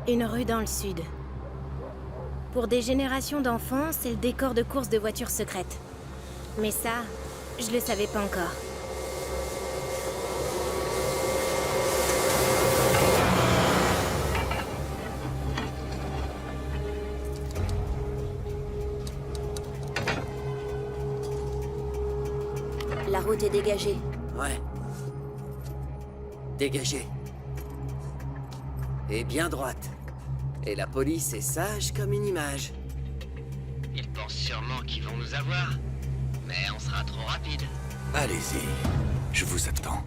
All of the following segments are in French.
Une rue dans le sud. Pour des générations d'enfants, c'est le décor de courses de voitures secrètes. Mais ça, je le savais pas encore. La route est dégagée. Ouais. Dégagée. Et bien droite. Et la police est sage comme une image. Ils pensent sûrement qu'ils vont nous avoir. Mais on sera trop rapide. Allez-y, je vous attends.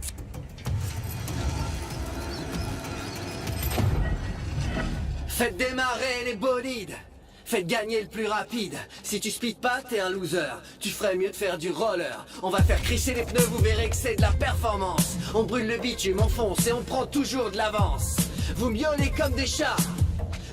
Faites démarrer les bolides. Faites gagner le plus rapide. Si tu speeds pas, t'es un loser. Tu ferais mieux de faire du roller. On va faire crisser les pneus, vous verrez que c'est de la performance. On brûle le bitume, on fonce et on prend toujours de l'avance. Vous miaulez comme des chats.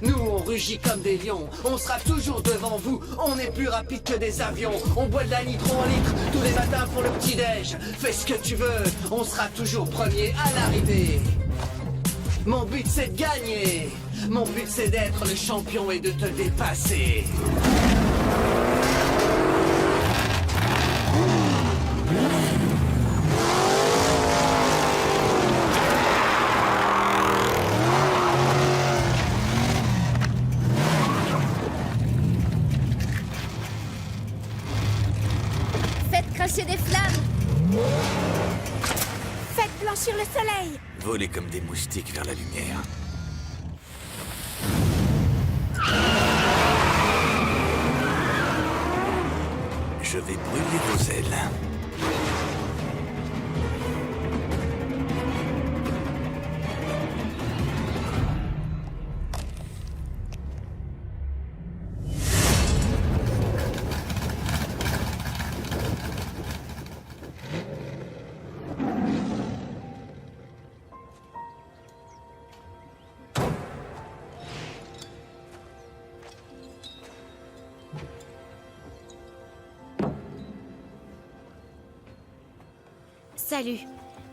Nous, on rugit comme des lions. On sera toujours devant vous. On est plus rapide que des avions. On boit de la nitro en litre tous les matins pour le petit-déj. Fais ce que tu veux. On sera toujours premier à l'arrivée. Mon but, c'est de gagner. Mon but, c'est d'être le champion et de te dépasser. Faites cracher des flammes. Faites blanchir le soleil! Volez comme des moustiques vers la lumière. Je vais brûler vos ailes. Salut,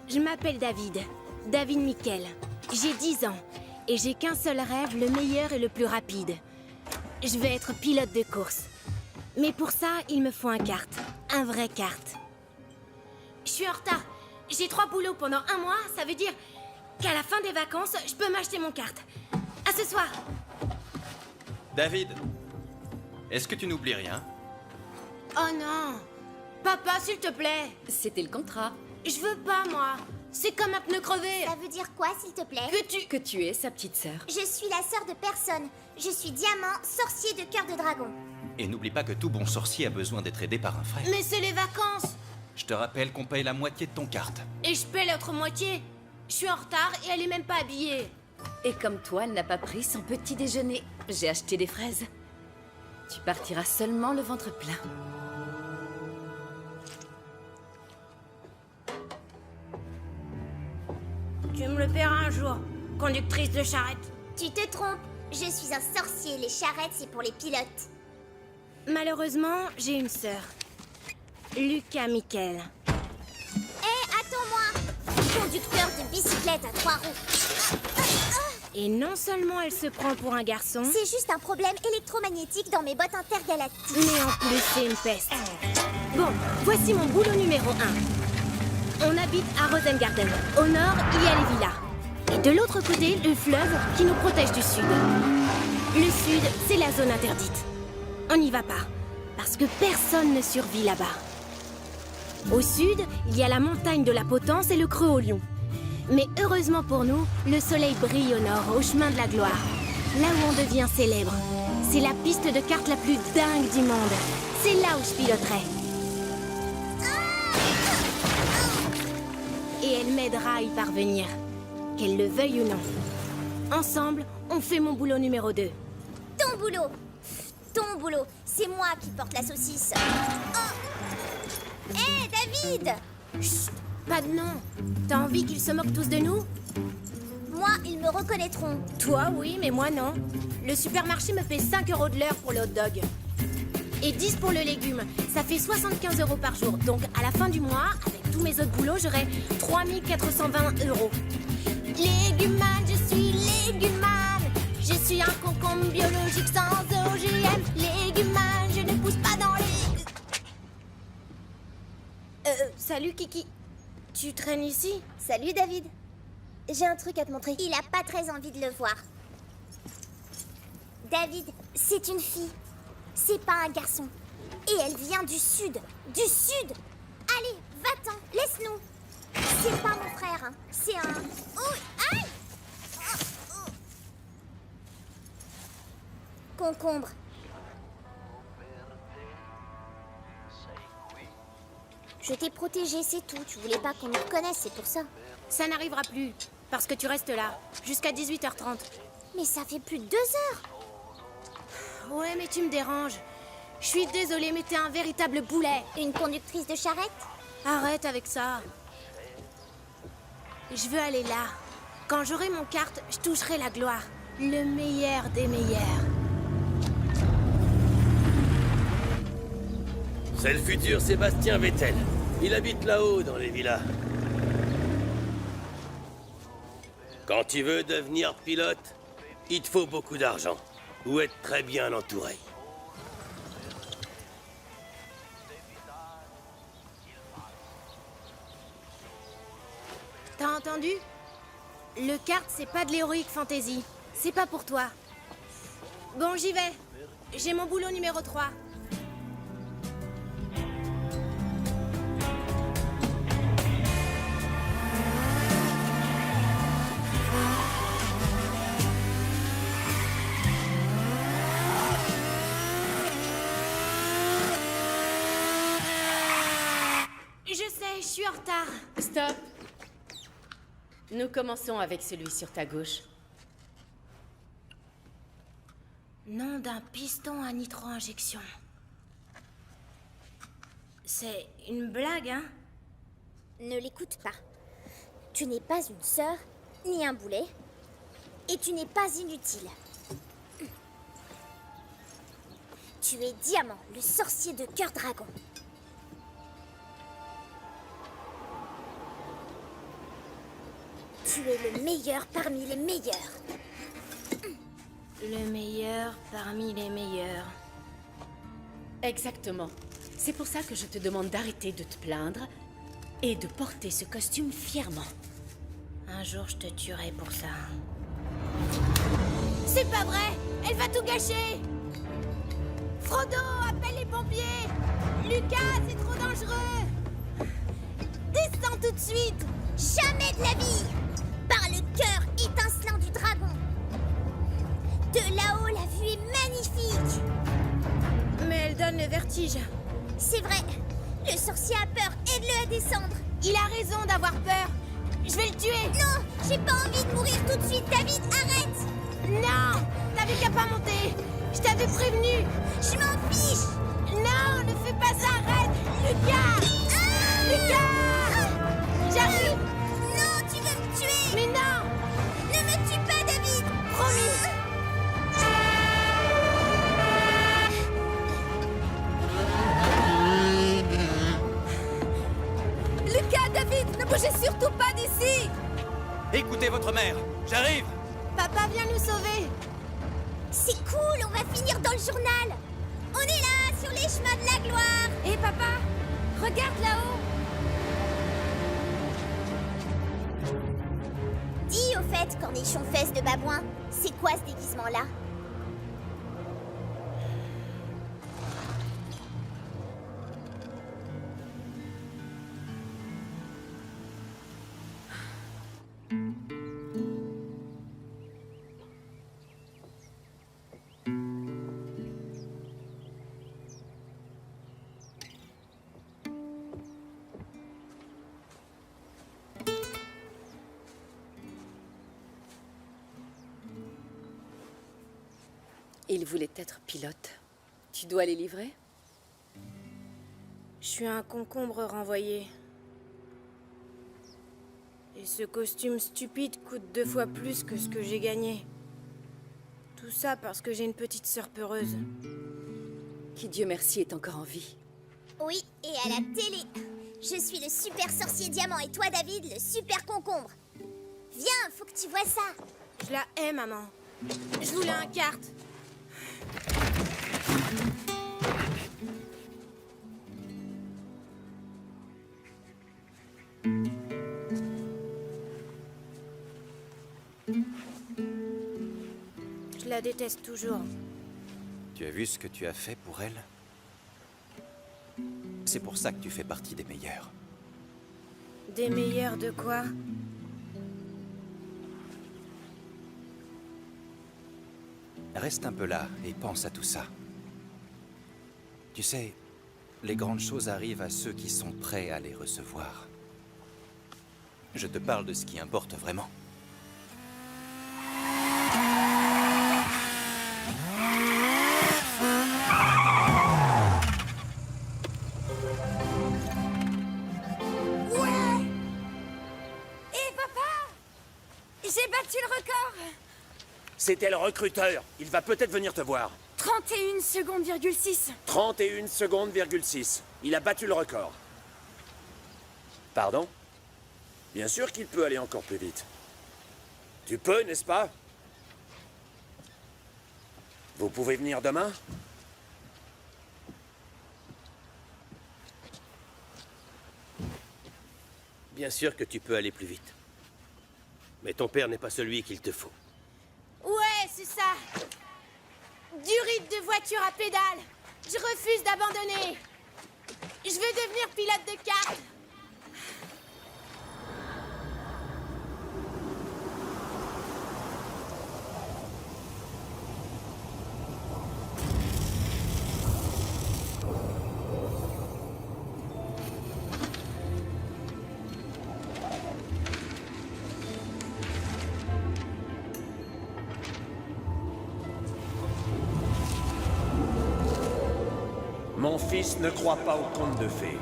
je m'appelle David. David Mikkel. J'ai 10 ans. Et j'ai qu'un seul rêve, le meilleur et le plus rapide. Je veux être pilote de course. Mais pour ça, il me faut un kart. Un vrai kart. Je suis en retard. J'ai 3 boulots pendant 1 mois. Ça veut dire qu'à la fin des vacances, je peux m'acheter mon kart. À ce soir. David, est-ce que tu n'oublies rien? Oh non. Papa, s'il te plaît. C'était le contrat. Je veux pas, moi. C'est comme un pneu crevé. Ça veut dire quoi, s'il te plaît? Que tu es sa petite sœur. Je suis la sœur de personne. Je suis Diamant, sorcier de cœur de dragon. Et n'oublie pas que tout bon sorcier a besoin d'être aidé par un frère. Mais c'est les vacances. Je te rappelle qu'on paye la moitié de ton kart. Et je paie l'autre moitié. Je suis en retard et elle est même pas habillée. Et comme toi, elle n'a pas pris son petit déjeuner. J'ai acheté des fraises. Tu partiras seulement le ventre plein. Tu me le paieras un jour, conductrice de charrette. Tu te trompes. Je suis un sorcier. Les charrettes, c'est pour les pilotes. Malheureusement, j'ai une sœur. Lucas Mikkel. Hé, attends-moi! Conducteur de bicyclette à 3 roues. Et non seulement elle se prend pour un garçon, C'est juste un problème électromagnétique dans mes bottes intergalactiques. mais en plus c'est une peste. Bon, voici mon boulot numéro 1. On habite à Rosengarten. Au nord, il y a les villas. Et de l'autre côté, le fleuve qui nous protège du sud. Le sud, c'est la zone interdite. On n'y va pas, parce que personne ne survit là-bas. Au sud, il y a la montagne de la Potence et le creux au Lion. Mais heureusement pour nous, le soleil brille au nord, au chemin de la gloire. Là où on devient célèbre. C'est la piste de kart la plus dingue du monde. C'est là où je piloterai. Et elle m'aidera à y parvenir, qu'elle le veuille ou non. Ensemble, on fait mon boulot numéro 2. Ton boulot. Ton boulot. C'est moi qui porte la saucisse. Oh. Hé, David! Chut, pas de nom. T'as envie qu'ils se moquent tous de nous? Moi, ils me reconnaîtront. Toi, oui, mais moi, non. Le supermarché me fait 5 € de l'heure pour le hot dog. Et 10 pour le légume. Ça fait 75 € par jour. Donc, à la fin du mois, avec tous mes autres boulots, j'aurai 3420 €. Léguman, je suis léguman. Je suis suis un concombre biologique sans OGM. Légumin, je ne pousse pas dans les... Salut Kiki. Tu traînes ici? Salut David. J'ai un truc à te montrer. Il a pas très envie de le voir. David, c'est une fille. C'est pas un garçon. Et elle vient du sud. Du sud. Allez, va-t'en, laisse-nous. C'est pas mon frère, hein. C'est un... Oh, aïe! Concombre. Je t'ai protégé, c'est tout. Tu voulais pas qu'on nous reconnaisse, c'est pour ça. Ça n'arrivera plus, parce que tu restes là, jusqu'à 18h30. Mais ça fait plus de 2 heures. Ouais, mais tu me déranges. Je suis désolée, mais t'es un véritable boulet. Une conductrice de charrette? Arrête avec ça. Je veux aller là. Quand j'aurai mon carte, je toucherai la gloire. Le meilleur des meilleurs. C'est le futur Sébastien Vettel. Il habite là-haut, dans les villas. Quand tu veux devenir pilote, il te faut beaucoup d'argent. Ou être très bien entouré. T'as entendu? Le kart, c'est pas de l'héroïque fantasy. C'est pas pour toi. Bon, j'y vais. J'ai mon boulot numéro 3. Je sais, je suis en retard. Stop. Nous commençons avec celui sur ta gauche. Nom d'un piston à nitro-injection. C'est une blague, hein? Ne l'écoute pas. Tu n'es pas une sœur, ni un boulet. Et tu n'es pas inutile. Tu es Diamant, le sorcier de cœur dragon. Tu es le meilleur parmi les meilleurs. Le meilleur parmi les meilleurs. Exactement. C'est pour ça que je te demande d'arrêter de te plaindre et de porter ce costume fièrement. Un jour, je te tuerai pour ça. C'est pas vrai! Elle va tout gâcher! Frodo, appelle les pompiers! Lucas, c'est trop dangereux! Descends tout de suite! Jamais de la vie! Par le cœur étincelant du dragon. De là-haut, la vue est magnifique. Mais elle donne le vertige. C'est vrai. Le sorcier a peur. Aide-le à descendre. Il a raison d'avoir peur. Je vais le tuer. Non, j'ai pas envie de mourir tout de suite. David, arrête. Non, t'avais qu'à pas monter. Je t'avais prévenu. Je m'en fiche. Non, ne fais pas ça, arrête. Lucas. Ah Lucas. J'arrive. Non, tu veux me tuer. Mais non. Ne me tue pas, David. Promis. Lucas, David, ne bougez surtout pas d'ici! Écoutez votre mère, j'arrive! Papa vient nous sauver. C'est cool, on va finir dans le journal. On est là, sur les chemins de la gloire. Hé, papa, regarde là-haut. Dis au fait, cornichon fesse de babouin, c'est quoi ce déguisement-là? Il voulait être pilote. Tu dois les livrer? Je suis un concombre renvoyé. Et ce costume stupide coûte 2 fois plus que ce que j'ai gagné. Tout ça parce que j'ai une petite sœur peureuse. Qui, Dieu merci, est encore en vie. Oui, et à la télé. Je suis le super sorcier diamant et toi, David, le super concombre. Viens, faut que tu vois ça. Je la hais, maman. Je voulais un kart. Je la déteste toujours. Tu as vu ce que tu as fait pour elle? C'est pour ça que tu fais partie des meilleurs. Des meilleurs de quoi? Reste un peu là et pense à tout ça. Tu sais, les grandes choses arrivent à ceux qui sont prêts à les recevoir. Je te parle de ce qui importe vraiment. J'ai battu le record! C'était le recruteur. Il va peut-être venir te voir. 31 secondes, 6. 31 secondes,6. Il a battu le record. Pardon? Bien sûr qu'il peut aller encore plus vite. Tu peux, n'est-ce pas? Vous pouvez venir demain? Bien sûr que tu peux aller plus vite. Mais ton père n'est pas celui qu'il te faut. Ouais, c'est ça. Du rythme de voiture à pédale. Je refuse d'abandonner. Je veux devenir pilote de kart. Mon fils ne croit pas au conte de fées.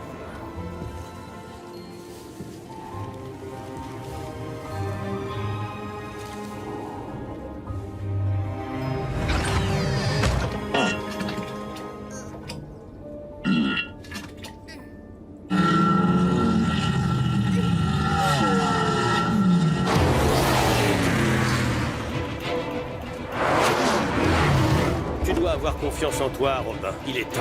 Tu dois avoir confiance en toi, Robin. Il est temps.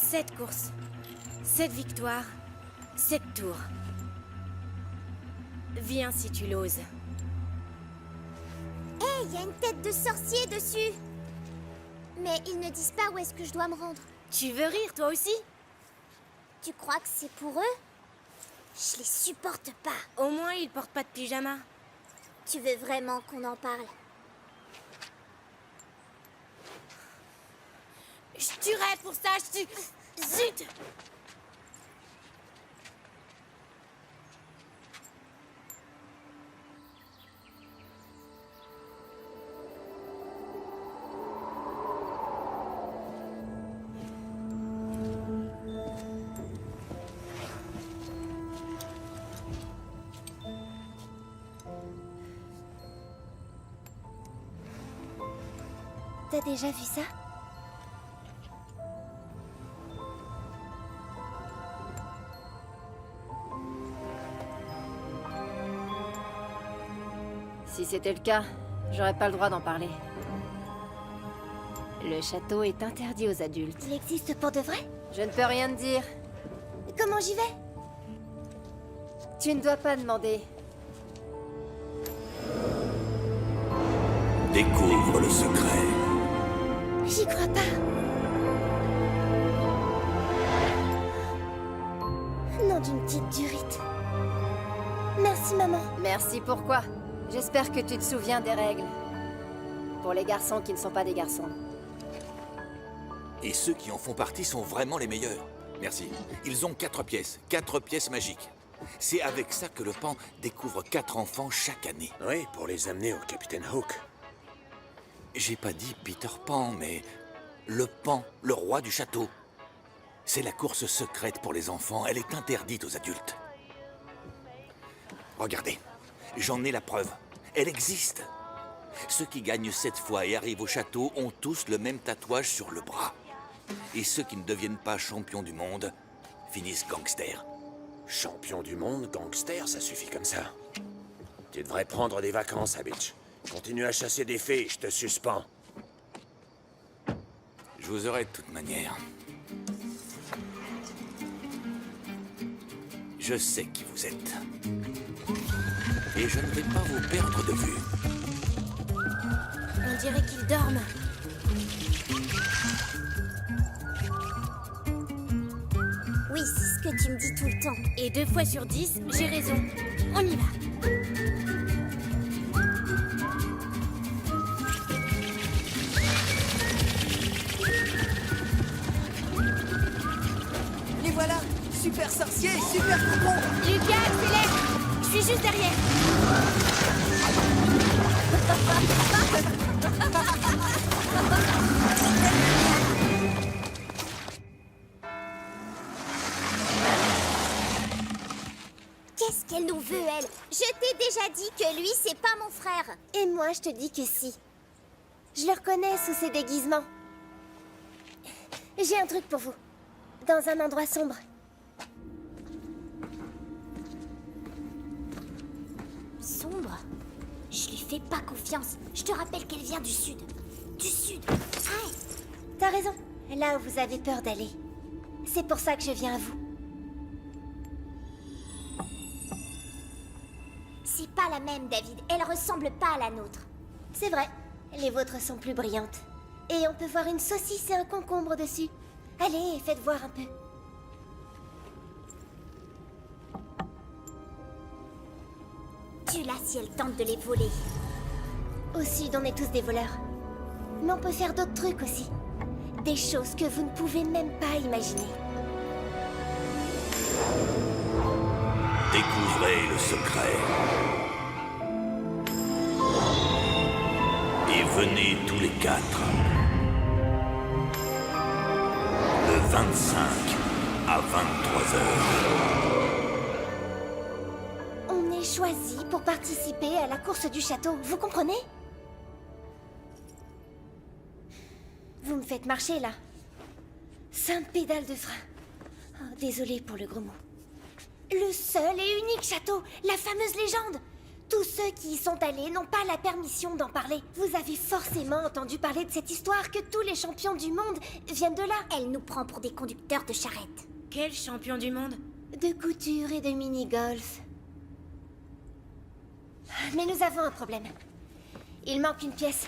Cette course, cette victoire, cette tour. Viens si tu l'oses. Hé, il y a une tête de sorcier dessus. Mais ils ne disent pas où est-ce que je dois me rendre. Tu veux rire, toi aussi? Tu crois que c'est pour eux? Je les supporte pas. Au moins, ils portent pas de pyjama. Tu veux vraiment qu'on en parle? Je tuerais pour ça, je tue... Zut! T'as déjà vu ça? Si c'était le cas, j'aurais pas le droit d'en parler. Le château est interdit aux adultes. Il existe pour de vrai? Je ne peux rien te dire. Comment j'y vais? Tu ne dois pas demander. Découvre le secret. J'y crois pas. Nom d'une petite durite. Merci, maman. Merci pourquoi? J'espère que tu te souviens des règles. Pour les garçons qui ne sont pas des garçons. Et ceux qui en font partie sont vraiment les meilleurs. Merci. Ils ont 4 pièces magiques. C'est avec ça que le Pan découvre 4 enfants chaque année. Oui, pour les amener au Capitaine Hook. J'ai pas dit Peter Pan, mais le Pan, le roi du château. C'est la course secrète pour les enfants. Elle est interdite aux adultes. Regardez. J'en ai la preuve. Elle existe. Ceux qui gagnent 7 fois et arrivent au château ont tous le même tatouage sur le bras. Et ceux qui ne deviennent pas champions du monde finissent gangsters. Champion du monde, gangster, ça suffit comme ça. Tu devrais prendre des vacances, Habitch. Continue à chasser des fées, je te suspends. Je vous aurai de toute manière. Je sais qui vous êtes. Et je ne vais pas vous perdre de vue. On dirait qu'ils dorment. Oui, c'est ce que tu me dis tout le temps. Et 2 fois sur 10, j'ai raison. On y va. Les voilà! Super sorcier, super cocon! Lucas, accélère! Je suis juste derrière. Qu'est-ce qu'elle nous veut, elle? Je t'ai déjà dit que lui, c'est pas mon frère. Et moi, je te dis que si. Je le reconnais sous ses déguisements. J'ai un truc pour vous. Dans un endroit sombre. Sombre? Je lui fais pas confiance. Je te rappelle qu'elle vient du sud. Du sud. Aïe! T'as raison. Là où vous avez peur d'aller. C'est pour ça que je viens à vous. C'est pas la même, David. Elle ressemble pas à la nôtre. C'est vrai. Les vôtres sont plus brillantes. Et on peut voir une saucisse et un concombre dessus. Allez, faites voir un peu. Tue-la si elle tente de les voler. Au sud, on est tous des voleurs. Mais on peut faire d'autres trucs aussi. Des choses que vous ne pouvez même pas imaginer. Découvrez le secret. Et venez tous les 4. Le 25 à 23h. On est choisis pour participer à la course du château, vous comprenez? Vous me faites marcher, là. Sainte pédale de frein. Oh, désolé pour le gros mot. Le seul et unique château, la fameuse légende. Tous ceux qui y sont allés n'ont pas la permission d'en parler. Vous avez forcément entendu parler de cette histoire que tous les champions du monde viennent de là. Elle nous prend pour des conducteurs de charrette. Quel champion du monde? De couture et de mini-golf. Mais nous avons un problème. Il manque une pièce.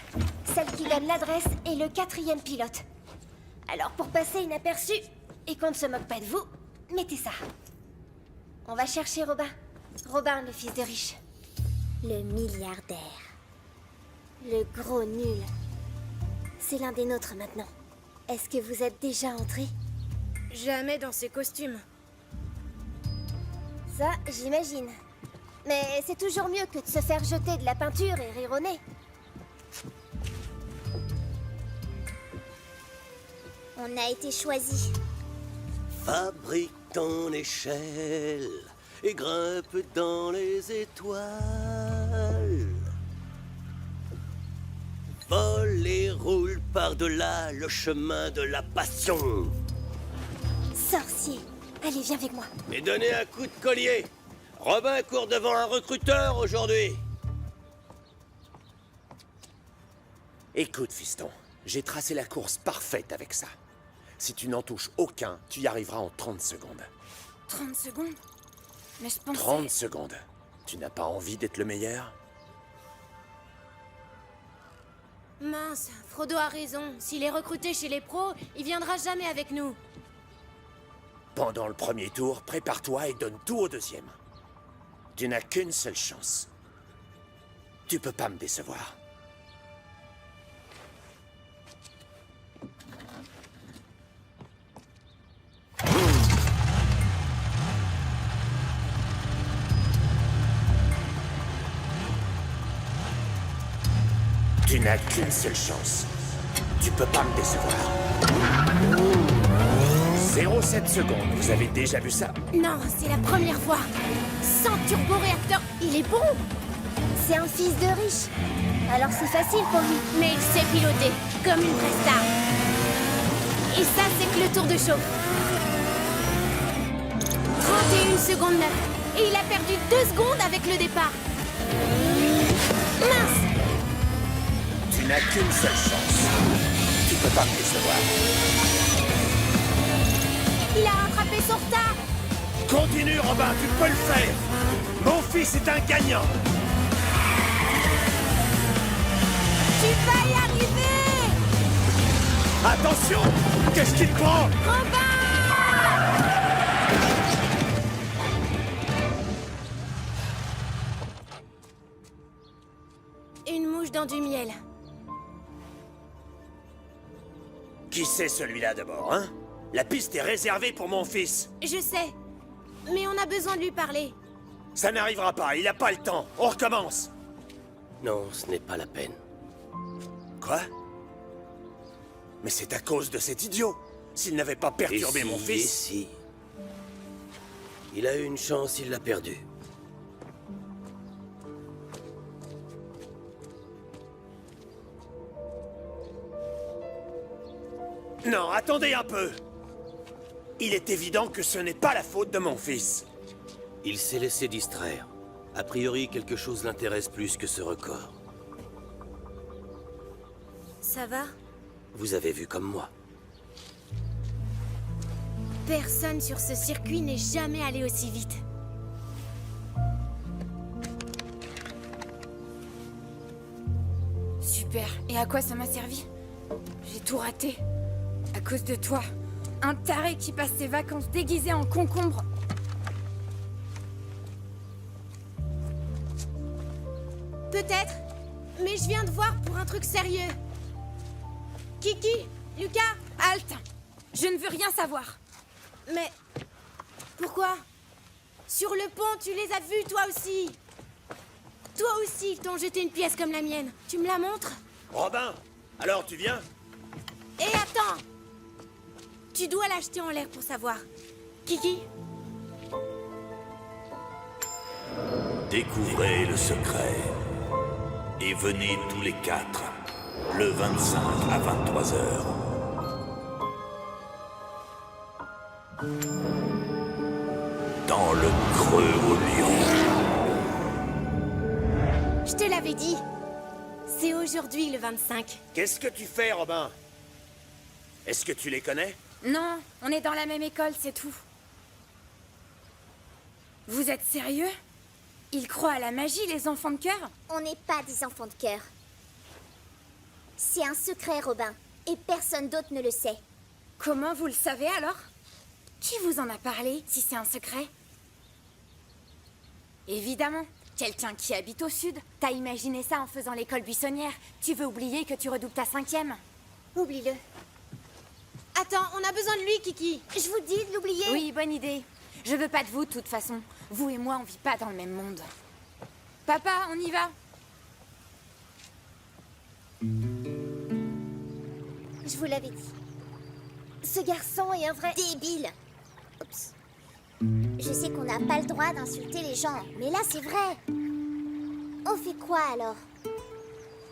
Celle qui donne l'adresse et le 4e pilote. Alors pour passer inaperçu, et qu'on ne se moque pas de vous, mettez ça. On va chercher Robin. Robin, le fils de riche. Le milliardaire. Le gros nul. C'est l'un des nôtres maintenant. Est-ce que vous êtes déjà entré? Jamais dans ces costumes. Ça, j'imagine. Mais c'est toujours mieux que de se faire jeter de la peinture et rire au nez. On a été choisis. Fabrique ton échelle et grimpe dans les étoiles. Vole et roule par-delà le chemin de la passion. Sorcier. Allez, viens avec moi. Et donnez un coup de collier. Robin court devant un recruteur aujourd'hui. Écoute, fiston, j'ai tracé la course parfaite avec ça. Si tu n'en touches aucun, tu y arriveras en 30 secondes. 30 secondes? Mais je pensais... 30 secondes. Tu n'as pas envie d'être le meilleur? Mince, Frodo a raison. S'il est recruté chez les pros, il viendra jamais avec nous. Pendant le premier tour, prépare-toi et donne tout au deuxième. Tu n'as qu'une seule chance. Tu peux pas me décevoir. Tu n'as qu'une seule chance. Tu peux pas me décevoir. 0,7 secondes, vous avez déjà vu ça? Non, c'est la première fois. Sans turbo-réacteur, il est bon. C'est un fils de riche. Alors c'est facile pour lui. Mais il sait piloter, comme une vraie star. Et ça, c'est que le tour de chauffe. 31 secondes 9. Et il a perdu 2 secondes avec le départ. Mince! Tu n'as qu'une seule chance. Tu peux pas me décevoir. Il a rattrapé son retard. Continue, Robin, tu peux le faire. Mon fils est un gagnant. Tu vas y arriver! Attention! Qu'est-ce qu'il prend? Robin! Une mouche dans du miel. Qui c'est celui-là d'abord, hein? La piste est réservée pour mon fils. Je sais. Mais on a besoin de lui parler. Ça n'arrivera pas, il n'a pas le temps. On recommence. Non, ce n'est pas la peine. Quoi? Mais c'est à cause de cet idiot. S'il n'avait pas perturbé mon Et fils... si. Il a eu une chance, il l'a perdue. Non, attendez un peu. Il est évident que ce n'est pas la faute de mon fils. Il s'est laissé distraire. A priori, quelque chose l'intéresse plus que ce record. Ça va? Vous avez vu comme moi. Personne sur ce circuit n'est jamais allé aussi vite. Super. Et à quoi ça m'a servi? J'ai tout raté. À cause de toi. Un taré qui passe ses vacances déguisé en concombre. Peut-être, mais je viens de voir pour un truc sérieux. Kiki, Lucas, Halte! Je ne veux rien savoir. mais pourquoi? Sur le pont, tu les as vus toi aussi. Toi aussi, ils t'ont jeté une pièce comme la mienne. Tu me la montres? Robin, alors tu viens? Et attends! Tu dois l'acheter en l'air pour savoir. Kiki? Découvrez le secret. Et venez tous les 4, le 25 à 23 heures. Dans le creux au lion. Je te l'avais dit. C'est aujourd'hui le 25. Qu'est-ce que tu fais, Robin? Est-ce que tu les connais? Non, on est dans la même école, c'est tout. Vous êtes sérieux? Ils croient à la magie, les enfants de cœur? On n'est pas des enfants de cœur. C'est un secret, Robin. Et personne d'autre ne le sait. Comment vous le savez alors? Qui vous en a parlé, si c'est un secret? Évidemment, quelqu'un qui habite au sud. T'as imaginé ça en faisant l'école buissonnière. Tu veux oublier que tu redoubles ta 5e? Oublie-le. Attends, on a besoin de lui, Kiki. Je vous dis de l'oublier. Oui, bonne idée. Je veux pas de vous, de toute façon. Vous et moi, on vit pas dans le même monde. Papa, on y va? Je vous l'avais dit. Ce garçon est un vrai débile. Oups. Je sais qu'on n'a pas le droit d'insulter les gens, mais là c'est vrai. On fait quoi alors?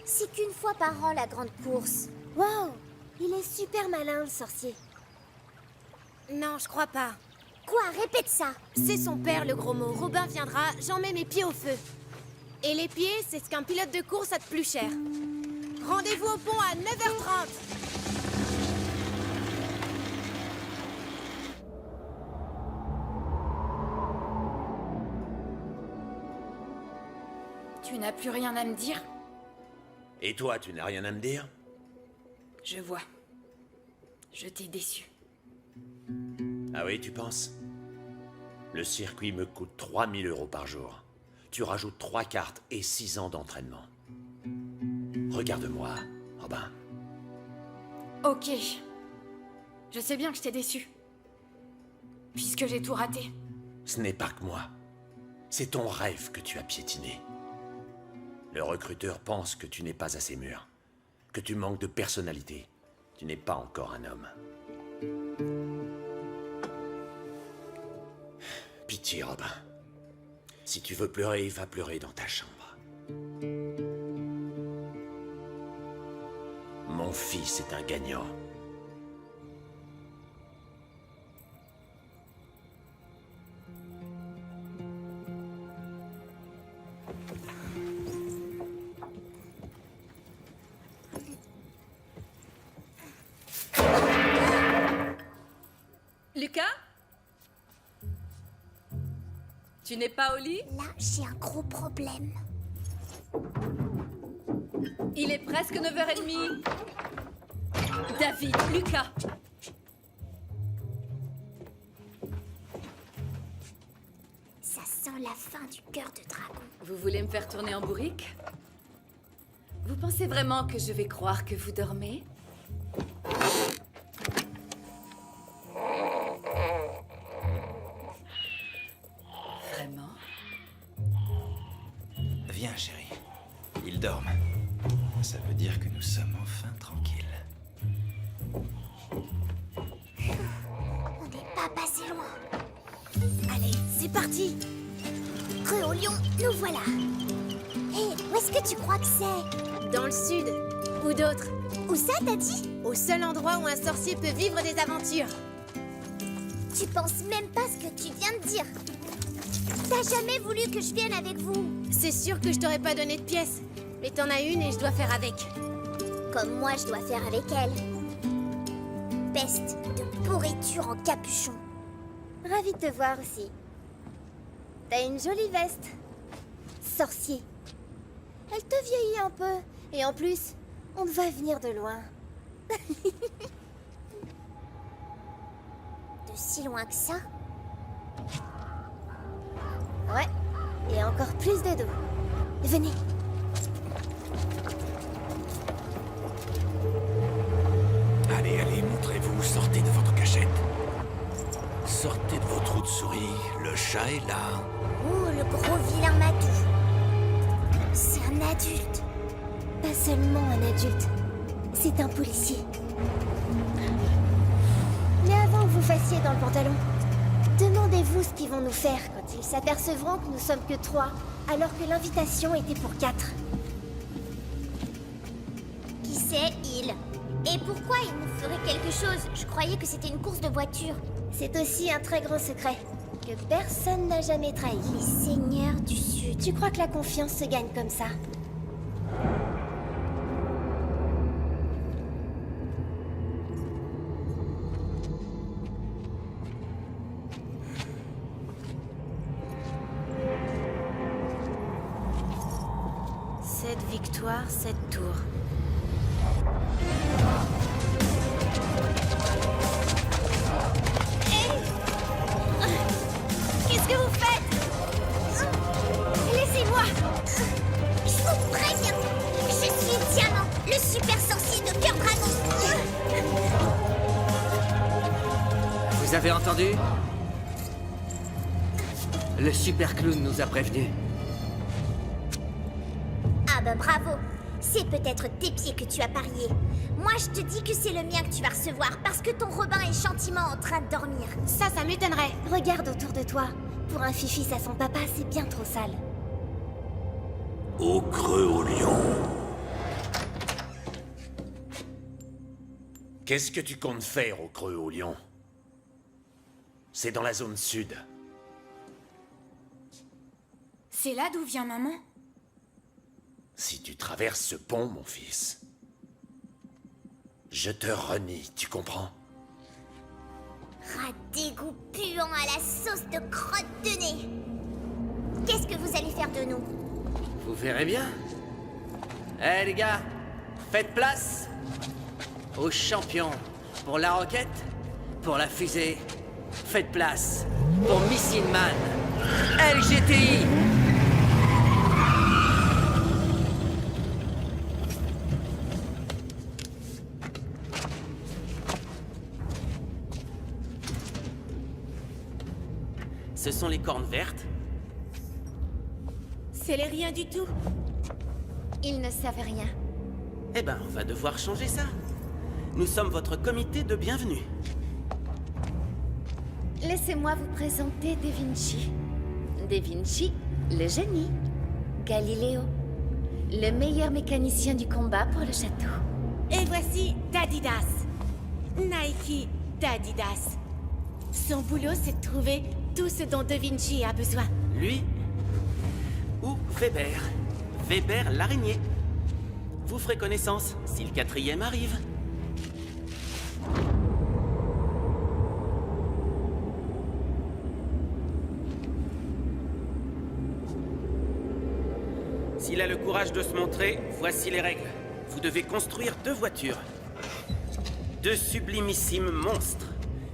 C'est qu'une fois par an la grande course. Wow, il est super malin le sorcier. Non, je crois pas. Quoi? Répète ça. C'est son père, le gros mot. Robin viendra, j'en mets mes pieds au feu. Et les pieds, c'est ce qu'un pilote de course a de plus cher. Rendez-vous au pont à 9h30. Tu n'as plus rien à me dire? Et toi, tu n'as rien à me dire? Je vois. Je t'ai déçu. Ah oui, tu penses? Le circuit me coûte 3000 € par jour. Tu rajoutes 3 cartes et 6 ans d'entraînement. Regarde-moi, Robin. Ok. Je sais bien que je t'ai déçu. Puisque j'ai tout raté. Ce n'est pas que moi. C'est ton rêve que tu as piétiné. Le recruteur pense que tu n'es pas assez mûr, que tu manques de personnalité. Tu n'es pas encore un homme. Pitié, Robin. Si tu veux pleurer, va pleurer dans ta chambre. Mon fils est un gagnant. Lucas? Tu n'es pas au lit? Là, j'ai un gros problème. Il est presque 9h30. David, Lucas. Ça sent la fin du cœur de dragon. Vous voulez me faire tourner en bourrique? Vous pensez vraiment que je vais croire que vous dormez? Vraiment? Viens, chérie. Ils dorment. Ça veut dire que nous sommes enfin tranquilles. On n'est pas passé loin. Allez, c'est parti. Creux au lion, nous voilà. Hé, où est-ce que tu crois que c'est? Dans le sud. Ou d'autres. Où ça, t'as dit? Au seul endroit où un sorcier peut vivre des aventures. Tu penses même pas ce que tu viens de dire. T'as jamais voulu que je vienne avec vous. C'est sûr que je t'aurais pas donné de pièces. Mais t'en as une et je dois faire avec. Comme moi, je dois faire avec elle. Peste de pourriture en capuchon. Ravie de te voir aussi. T'as une jolie veste. Sorcier. Elle te vieillit un peu. Et en plus, on te voit venir de loin. De si loin que ça? Ouais. Et encore plus de dos. Venez. Allez, allez, montrez-vous, sortez de votre cachette. Sortez de vos trous de souris, le chat est là. Oh, le gros vilain matou. C'est un adulte. Pas seulement un adulte. C'est un policier. Mais avant que vous fassiez dans le pantalon, demandez-vous ce qu'ils vont nous faire quand ils s'apercevront que nous sommes que 3, alors que l'invitation était pour 4. Qui c'est, il? Et pourquoi il nous ferait quelque chose? Je croyais que c'était une course de voiture. C'est aussi un très grand secret que personne n'a jamais trahi. Les seigneurs du Sud. Tu crois que la confiance se gagne comme ça? Cette victoire, cette tour. Qu'est-ce que vous faites? Laissez-moi. Je vous préviens. Je suis Diamant, le super sorcier de Cœur Dragon. Vous avez entendu? Le super clown nous a prévenus. Ah bah bravo. C'est peut-être tes pieds que tu as parié. Moi, je te dis que c'est le mien que tu vas recevoir parce que ton Robin est gentiment en train de dormir. Ça m'étonnerait. Regarde autour de toi. Pour un fils à son papa, c'est bien trop sale. Au creux au lion. Qu'est-ce que tu comptes faire au creux au lion? C'est dans la zone sud. C'est là d'où vient maman? Si tu traverses ce pont, mon fils, je te renie, tu comprends? Rat d'égout puant à la sauce de crotte de nez. Qu'est-ce que vous allez faire de nous? Vous verrez bien. Eh les gars, faites place aux champions. Pour la roquette, pour la fusée, faites place pour Missile Man, LGTI. Ce sont les cornes vertes. C'est les rien du tout. Ils ne savent rien. Eh ben, on va devoir changer ça. Nous sommes votre comité de bienvenue. Laissez-moi vous présenter Da Vinci. Da Vinci, le génie. Galiléo, le meilleur mécanicien du combat pour le château. Et voici Dadidas. Nike Dadidas. Son boulot, c'est de trouver tout ce dont Da Vinci a besoin. Lui ou Weber. Weber l'araignée. Vous ferez connaissance si le 4e arrive. S'il a le courage de se montrer, voici les règles. Vous devez construire 2 voitures. 2 sublimissimes monstres.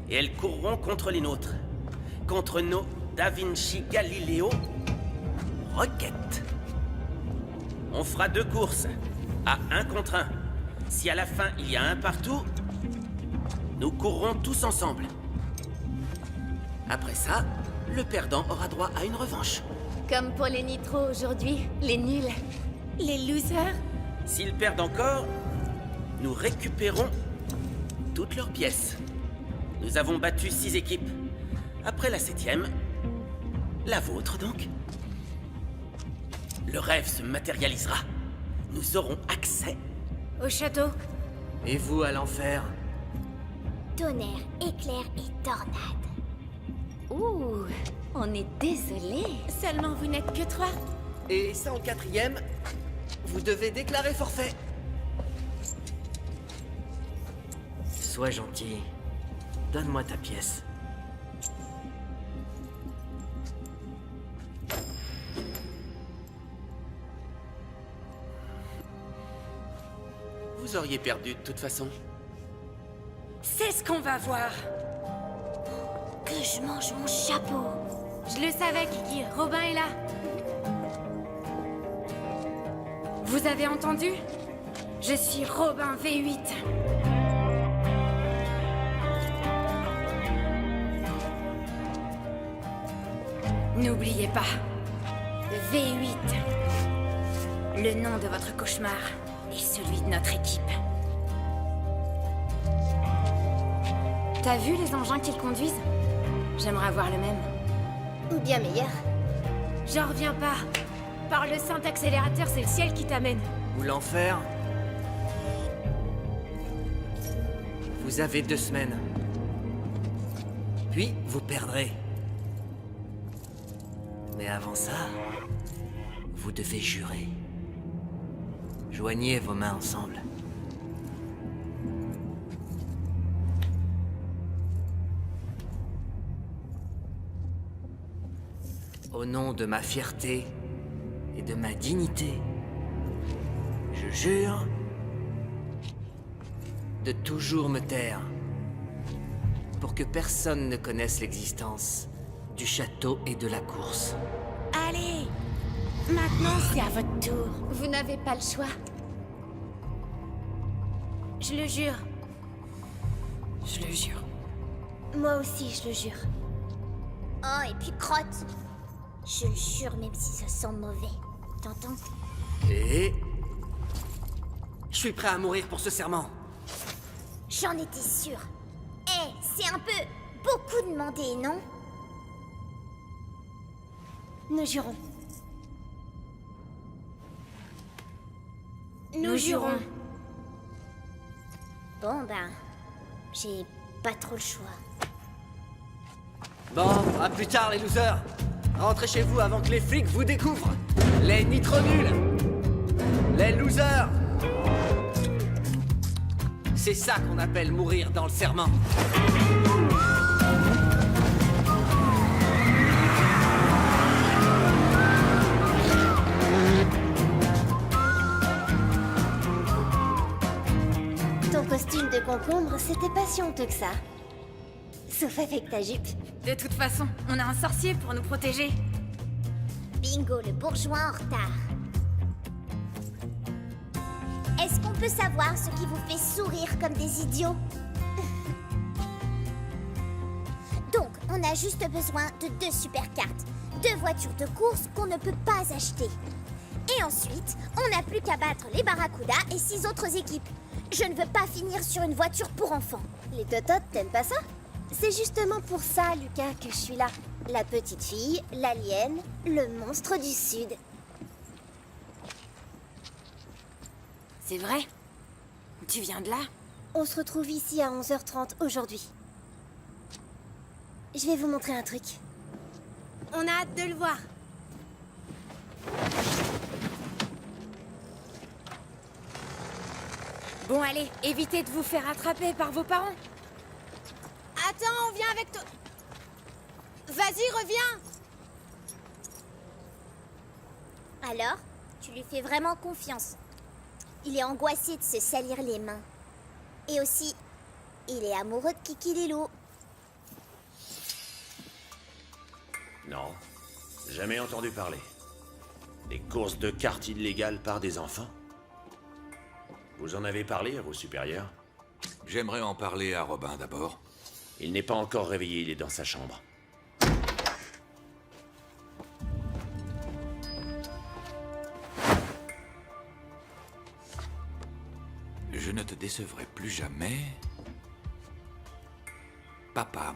Et elles courront contre les nôtres. Contre nos Da Vinci Galileo Roquettes. On fera 2 courses, à 1 contre 1. Si à la fin il y a un partout, nous courrons tous ensemble. Après ça, le perdant aura droit à une revanche. Comme pour les nitros aujourd'hui, les nuls. Les losers? S'ils perdent encore, nous récupérons toutes leurs pièces. Nous avons battu 6 équipes. Après la 7e, la vôtre donc. Le rêve se matérialisera. Nous aurons accès Au château. Et vous à l'enfer? Tonnerre, éclair et tornade. Ouh, on est désolé. Seulement vous n'êtes que 3. Et ça en 4e, vous devez déclarer forfait. Sois gentil. Donne-moi ta pièce. Vous auriez perdu de toute façon. C'est ce qu'on va voir. Que je mange mon chapeau. Je le savais, Kiki. Robin est là. Vous avez entendu? Je suis Robin V8. N'oubliez pas, V8. Le nom de votre cauchemar et celui de notre équipe. T'as vu les engins qu'ils conduisent? J'aimerais avoir le même. Ou bien meilleur. J'en reviens pas. Par le saint accélérateur, c'est le ciel qui t'amène. Ou l'enfer? Vous avez 2 semaines. Puis, vous perdrez. Mais avant ça, vous devez jurer. Joignez vos mains ensemble. Au nom de ma fierté et de ma dignité, je jure de toujours me taire pour que personne ne connaisse l'existence du château et de la course. Allez, maintenant c'est à votre tour. Vous n'avez pas le choix. Je le jure. Je le jure. Moi aussi, je le jure. Oh, et puis crotte. Je le jure, même si ça sent mauvais. T'entends? Et... je suis prêt à mourir pour ce serment. J'en étais sûre. Eh, c'est un peu beaucoup demandé, non? Nous jurons. Nous jurons. Bon, ben, j'ai pas trop le choix. Bon, à plus tard les losers. Rentrez chez vous avant que les flics vous découvrent. Les nitro-nuls. Les losers. C'est ça qu'on appelle mourir dans le serment. Ton costume de concombre, c'était pas si honteux que ça. Sauf avec ta jupe. De toute façon, on a un sorcier pour nous protéger. Bingo, le bourgeois en retard. Est-ce qu'on peut savoir ce qui vous fait sourire comme des idiots? Donc, on a juste besoin de 2 super cartes, 2 voitures de course qu'on ne peut pas acheter. Et ensuite, on n'a plus qu'à battre les Barracuda et 6 autres équipes. Je ne veux pas finir sur une voiture pour enfants. Les tototes, t'aimes pas ça? C'est justement pour ça, Lucas, que je suis là. La petite fille, l'alien, le monstre du Sud. C'est vrai? Tu viens de là? On se retrouve ici à 11h30 aujourd'hui. Je vais vous montrer un truc. On a hâte de le voir. Bon, allez, évitez de vous faire attraper par vos parents. Attends, on vient avec toi. Vas-y, reviens. Alors, tu lui fais vraiment confiance. Il est angoissé de se salir les mains. Et aussi, il est amoureux de Kiki Lilo. Non, jamais entendu parler. Des courses de cartes illégales par des enfants? Vous en avez parlé à vos supérieurs? J'aimerais en parler à Robin d'abord. Il n'est pas encore réveillé, il est dans sa chambre. Je ne te décevrai plus jamais. Papa.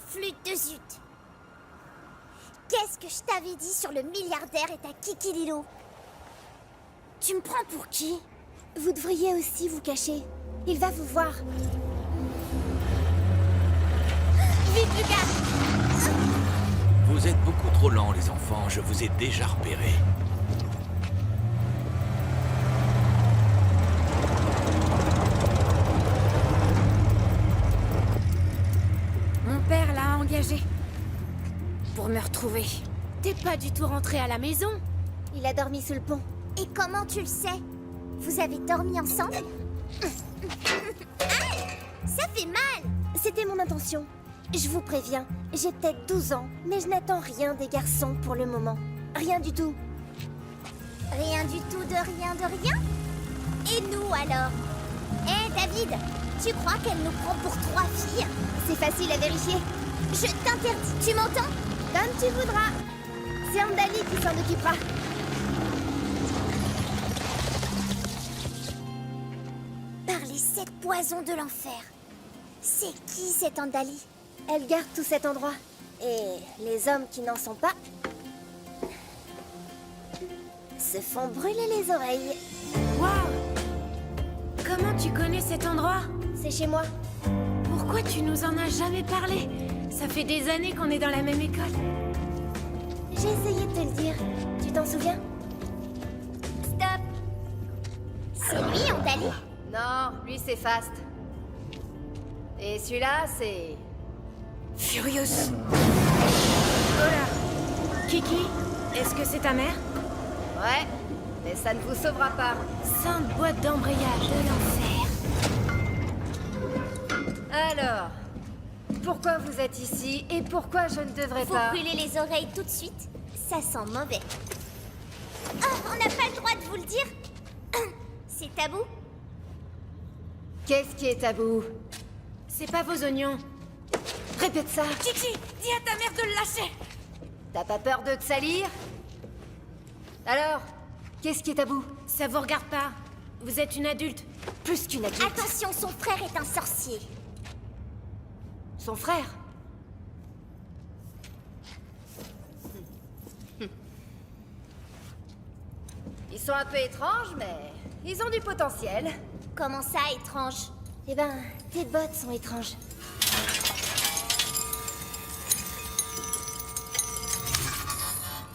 Flûte de zut. Qu'est-ce que je t'avais dit sur le milliardaire et ta Kiki Lilo? Tu me prends pour qui? Vous devriez aussi vous cacher. Il va vous voir. Vite, Lucas! Vous êtes beaucoup trop lents, les enfants. Je vous ai déjà repérés. Mon père l'a engagé. Pour me retrouver. T'es pas du tout rentré à la maison? Il a dormi sous le pont. Et comment tu le sais? Vous avez dormi ensemble? Ah, ça fait mal! C'était mon intention. Je vous préviens, j'ai peut-être 12 ans, mais je n'attends rien des garçons pour le moment. Rien du tout. Rien du tout de rien de rien? Et nous alors? Hé David, tu crois qu'elle nous prend pour 3 filles? C'est facile à vérifier. Je t'interdis, tu m'entends? Comme tu voudras. C'est Andali qui s'en occupera. Par les 7 poisons de l'enfer. C'est qui cette Andali? Elle garde tout cet endroit. Et les hommes qui n'en sont pas se font brûler les oreilles. Waouh! Comment tu connais cet endroit? C'est chez moi. Pourquoi tu nous en as jamais parlé? Ça fait des années qu'on est dans la même école. J'ai essayé de te le dire. Tu t'en souviens? Stop! C'est lui, Andali? Non, lui c'est Fast. Et celui-là c'est... Furious. Oh là! Kiki, est-ce que c'est ta mère? Ouais, mais ça ne vous sauvera pas. Sainte boîte d'embrayage de l'enfer. Alors, pourquoi vous êtes ici et pourquoi je ne devrais Faut pas... brûler les oreilles tout de suite. Ça sent mauvais. Oh, on n'a pas le droit de vous le dire. C'est tabou. Qu'est-ce qui est tabou? C'est pas vos oignons. Répète ça. Kiki, dis à ta mère de le lâcher. T'as pas peur de te salir? Alors, qu'est-ce qui est tabou? Ça vous regarde pas. Vous êtes une adulte. Plus qu'une adulte. Attention, son frère est un sorcier. Son frère? Ils sont un peu étranges, mais ils ont du potentiel. Comment ça, étrange? Eh ben, tes bottes sont étranges.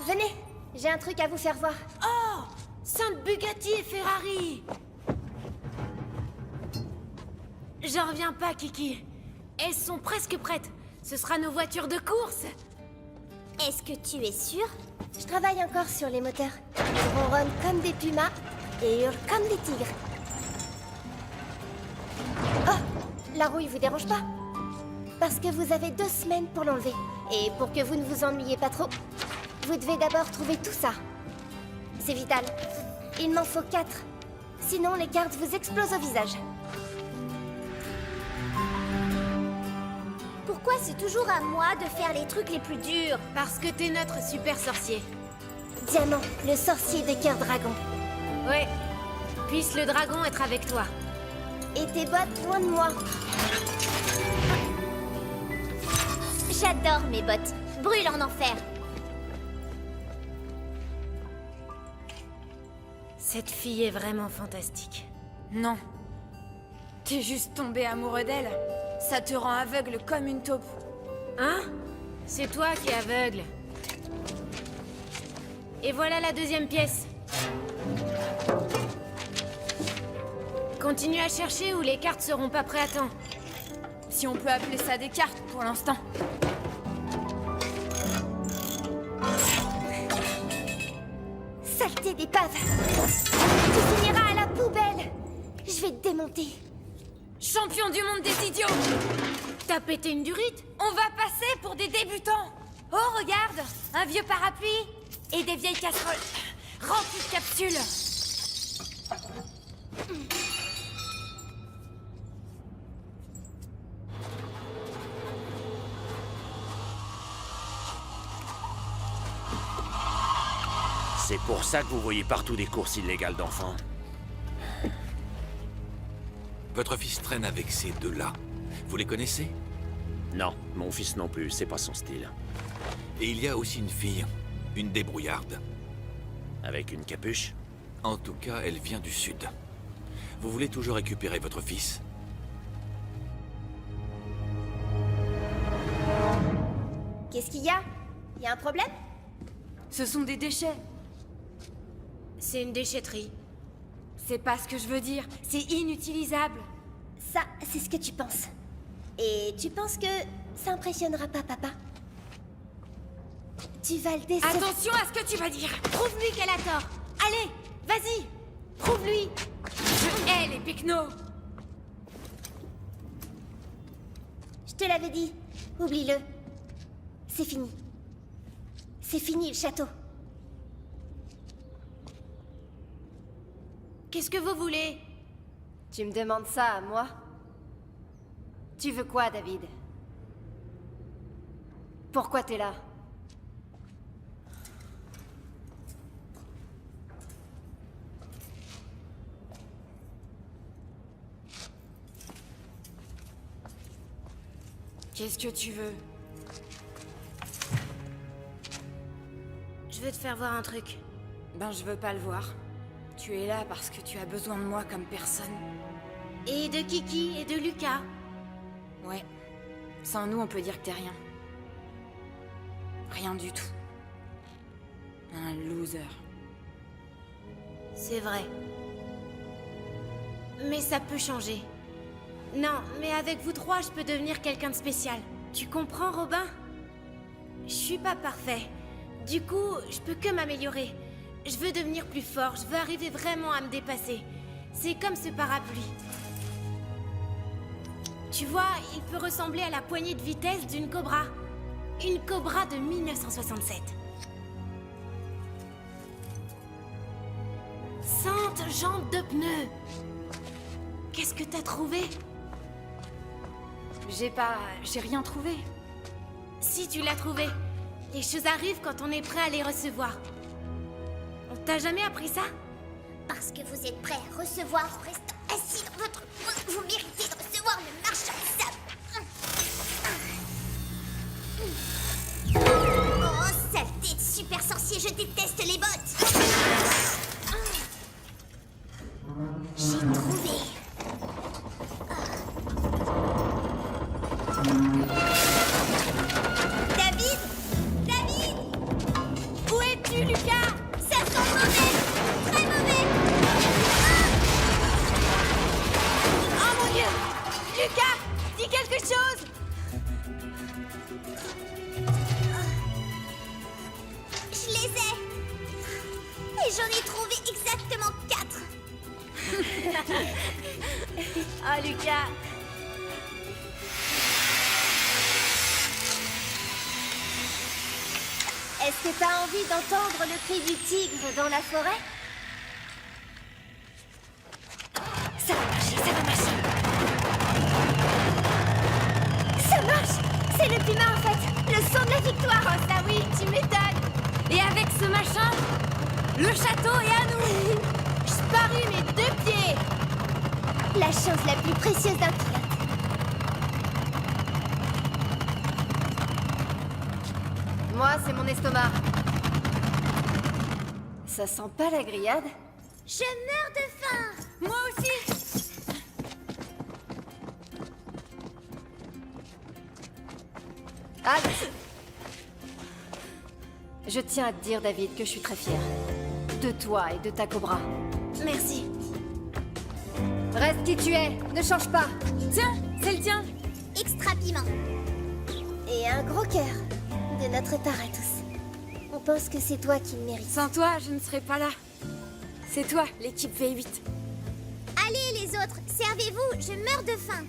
Venez, j'ai un truc à vous faire voir. Oh! Sainte Bugatti et Ferrari! J'en reviens pas, Kiki. Elles sont presque prêtes. Ce sera nos voitures de course. Est-ce que tu es sûr? Je travaille encore sur les moteurs. Ils ronronnent comme des pumas et hurlent comme des tigres. Oh! La rouille vous dérange pas? Parce que vous avez 2 semaines pour l'enlever. Et pour que vous ne vous ennuyiez pas trop, Vous devez d'abord trouver tout ça. C'est vital. Il m'en faut 4. Sinon, les cartes vous explosent au visage. Pourquoi c'est toujours à moi de faire les trucs les plus durs? Parce que t'es notre super sorcier. Diamant, le sorcier de cœur dragon. Ouais. Puisse le dragon être avec toi. Et tes bottes loin de moi. J'adore mes bottes. Brûle en enfer. Cette fille est vraiment fantastique. Non. T'es juste tombé amoureux d'elle. Ça te rend aveugle comme une taupe. Hein? C'est toi qui es aveugle. Et voilà la deuxième pièce. Continue à chercher ou les cartes seront pas prêtes à temps. Si on peut appeler ça des cartes pour l'instant. Saleté d'épave. Tu finiras à la poubelle. Je vais te démonter. Champion du monde des idiots! T'as pété une durite? On va passer pour des débutants! Oh, regarde! Un vieux parapluie et des vieilles casseroles remplies de capsules! C'est pour ça que vous voyez partout des courses illégales d'enfants. Votre fils traîne avec ces deux-là. Vous les connaissez? Non, mon fils non plus, c'est pas son style. Et il y a aussi une fille, une débrouillarde. Avec une capuche? En tout cas, elle vient du sud. Vous voulez toujours récupérer votre fils? Qu'est-ce qu'il y a? Il y a un problème? Ce sont des déchets. C'est une déchetterie. C'est pas ce que je veux dire. C'est inutilisable. Ça, c'est ce que tu penses. Et tu penses que ça impressionnera pas papa? Tu vas le décevoir. Attention à ce que tu vas dire. Prouve-lui qu'elle a tort. Allez, vas-y. Prouve-lui. Je hais les pecnos. Je te l'avais dit. Oublie-le. C'est fini. C'est fini le château. Qu'est-ce que vous voulez? Tu me demandes ça à moi? Tu veux quoi, David? Pourquoi t'es là? Qu'est-ce que tu veux? Je veux te faire voir un truc. Ben, je veux pas le voir. Tu es là parce que tu as besoin de moi comme personne. Et de Kiki et de Lucas. Ouais. Sans nous, on peut dire que t'es rien. Rien du tout. Un loser. C'est vrai. Mais ça peut changer. Non, mais avec vous trois, je peux devenir quelqu'un de spécial. Tu comprends, Robin? Je suis pas parfait. Du coup, je peux que m'améliorer. Je veux devenir plus fort, je veux arriver vraiment à me dépasser. C'est comme ce parapluie. Tu vois, il peut ressembler à la poignée de vitesse d'une Cobra. Une Cobra de 1967. Sainte jante de pneus. Qu'est-ce que t'as trouvé? J'ai rien trouvé. Si tu l'as trouvé. Les choses arrivent quand on est prêt à les recevoir. On t'a jamais appris ça? Parce que vous êtes prêts à recevoir en restant assis dans votre coin, vous méritez de recevoir le marchand de sable. Oh, saleté de super sorcier, je déteste les bottes. J'ai trouvé. David! David! Où es-tu, Lucas? Ça sent mauvais! Très mauvais! Oh mon Dieu! Lucas! Dis quelque chose! Je les ai! Et j'en ai trouvé exactement 4! Oh, Lucas! Est-ce que t'as envie d'entendre le cri du tigre dans la forêt? Ça va marcher, ça va marcher. Ça marche! C'est le piment en fait! Le son de la victoire! Oh ça oui, tu m'étonnes. Et avec ce machin, le château est à nous. Je parie mes 2 pieds. La chose la plus précieuse d'un pilote. Moi, c'est mon estomac. Ça sent pas la grillade? Je meurs de faim! Moi aussi. Halte! Je tiens à te dire, David, que je suis très fière. De toi et de ta cobra. Merci. Reste qui tu es, ne change pas. Tiens, c'est le tien. Extra piment. Et un gros cœur. De notre part à tous. On pense que c'est toi qui le mérites. Sans toi, je ne serais pas là. C'est toi, l'équipe V8. Allez les autres, servez-vous, je meurs de faim.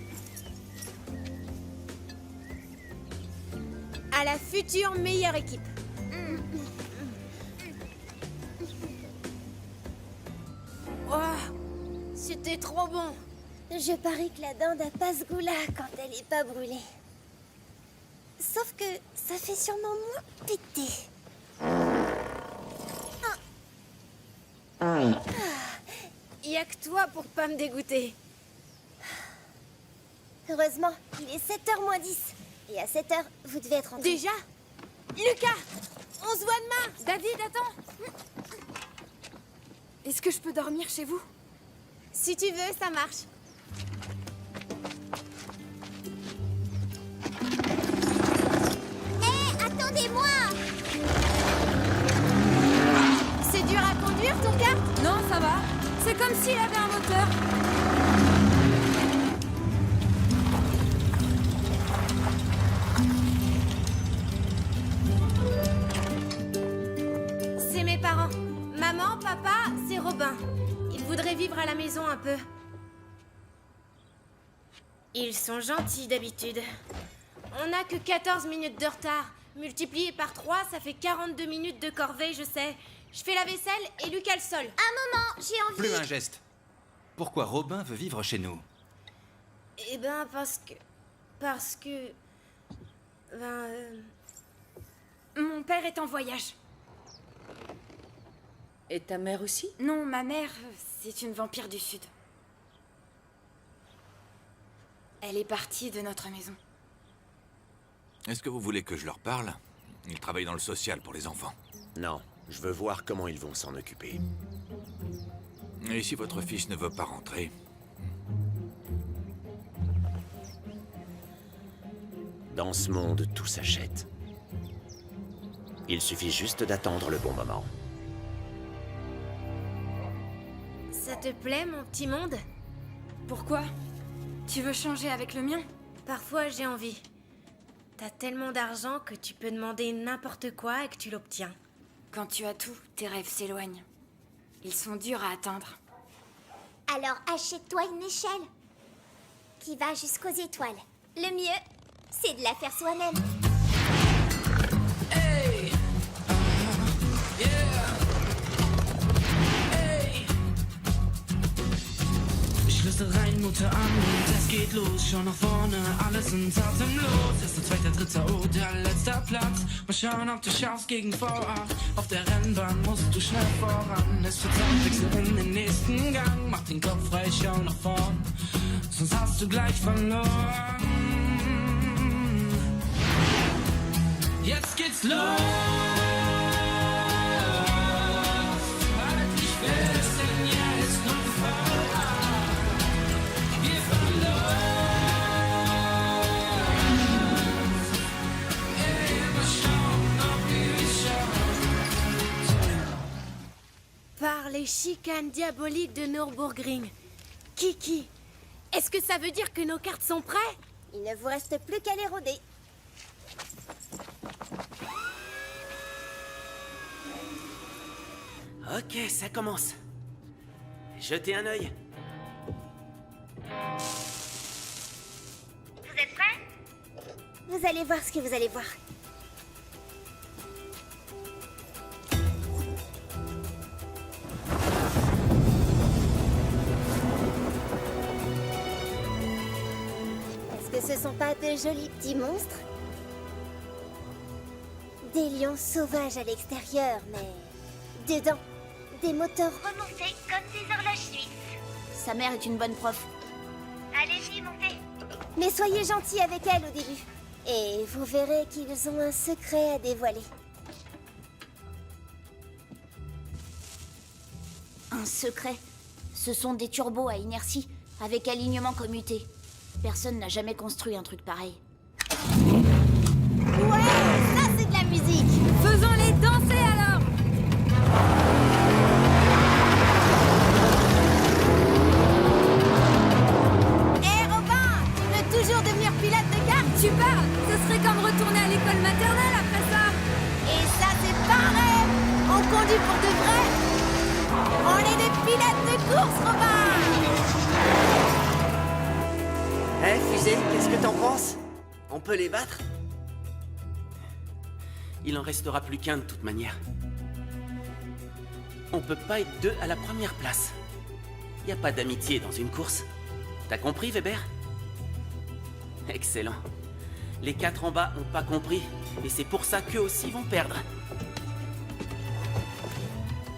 À la future meilleure équipe. Oh, c'était trop bon. Je parie que la dinde a pas ce goût-là quand elle est pas brûlée. Sauf que ça fait sûrement moins péter. Y a que toi pour pas me dégoûter. Heureusement, il est 7h moins 10. Et à 7h, vous devez être rentrés. Déjà? Lucas, on se voit demain. David, attends. Est-ce que je peux dormir chez vous? Si tu veux, ça marche. Attendez-moi! C'est dur à conduire ton kart? Non, ça va. C'est comme s'il avait un moteur. C'est mes parents. Maman, papa, c'est Robin. Ils voudraient vivre à la maison un peu. Ils sont gentils d'habitude. On n'a que 14 minutes de retard. Multiplié par 3, ça fait 42 minutes de corvée, je sais. Je fais la vaisselle et Lucas le sol. Un moment, j'ai envie... Plus un geste. Pourquoi Robin veut vivre chez nous? Eh ben, parce que... Mon père est en voyage. Et ta mère aussi? Non, ma mère, c'est une vampire du Sud. Elle est partie de notre maison. Est-ce que vous voulez que je leur parle? Ils travaillent dans le social pour les enfants. Non, je veux voir comment ils vont s'en occuper. Et si votre fils ne veut pas rentrer? Dans ce monde, tout s'achète. Il suffit juste d'attendre le bon moment. Ça te plaît, mon petit monde? Pourquoi? Tu veux changer avec le mien? Parfois, j'ai envie. T'as tellement d'argent que tu peux demander n'importe quoi et que tu l'obtiens. Quand tu as tout, tes rêves s'éloignent. Ils sont durs à atteindre. Alors achète-toi une échelle qui va jusqu'aux étoiles. Le mieux, c'est de la faire soi-même. Hey, yeah. Hey. Schlüssel rein, Mutter an und es geht los. Schau nach vorne, alle sind atemlos. Erster, zweiter, dritter oder letzter Platz. Mal schauen, ob du schaffst gegen V8. Auf der Rennbahn musst du schnell voran. Es wird Zeit, wechsel in den nächsten Gang. Mach den Kopf frei, schau nach vorn. Sonst hast du gleich verloren. Jetzt geht's los. Halt dich fest, denn ja ist noch voran. Wir verloren. Immer schauen, ob wir schauen. Par les chicanes diaboliques de Nürburgring. Kiki, est-ce que ça veut dire que nos cartes sont prêtes? Il ne vous reste plus qu'à les rôder. Ok, ça commence. Jetez un œil. Vous êtes prêts? Vous allez voir ce que vous allez voir. que ce sont pas de jolis petits monstres? Des lions sauvages à l'extérieur, mais dedans, des moteurs remontés comme des horloges suisses. Sa mère est une bonne prof. Allez-y, montez. Mais soyez gentils avec elle au début. Et vous verrez qu'ils ont un secret à dévoiler. Un secret? Ce sont des turbos à inertie, avec alignement commuté. Personne n'a jamais construit un truc pareil. Ouais, ça c'est de la musique. Faisons-les danser alors. Hé Robin, tu veux toujours devenir pilote de kart? Tu parles? Ce serait comme retourner à l'école maternelle après ça. Et ça c'est pas un rêve. On conduit pour de vrai. On est des pilotes de course, Robin. Fusée, qu'est-ce que t'en penses? On peut les battre? Il en restera plus qu'un de toute manière. On peut pas être deux à la première place. Y a pas d'amitié dans une course. T'as compris, Weber? Excellent. Les 4 en bas ont pas compris, et c'est pour ça qu'eux aussi vont perdre.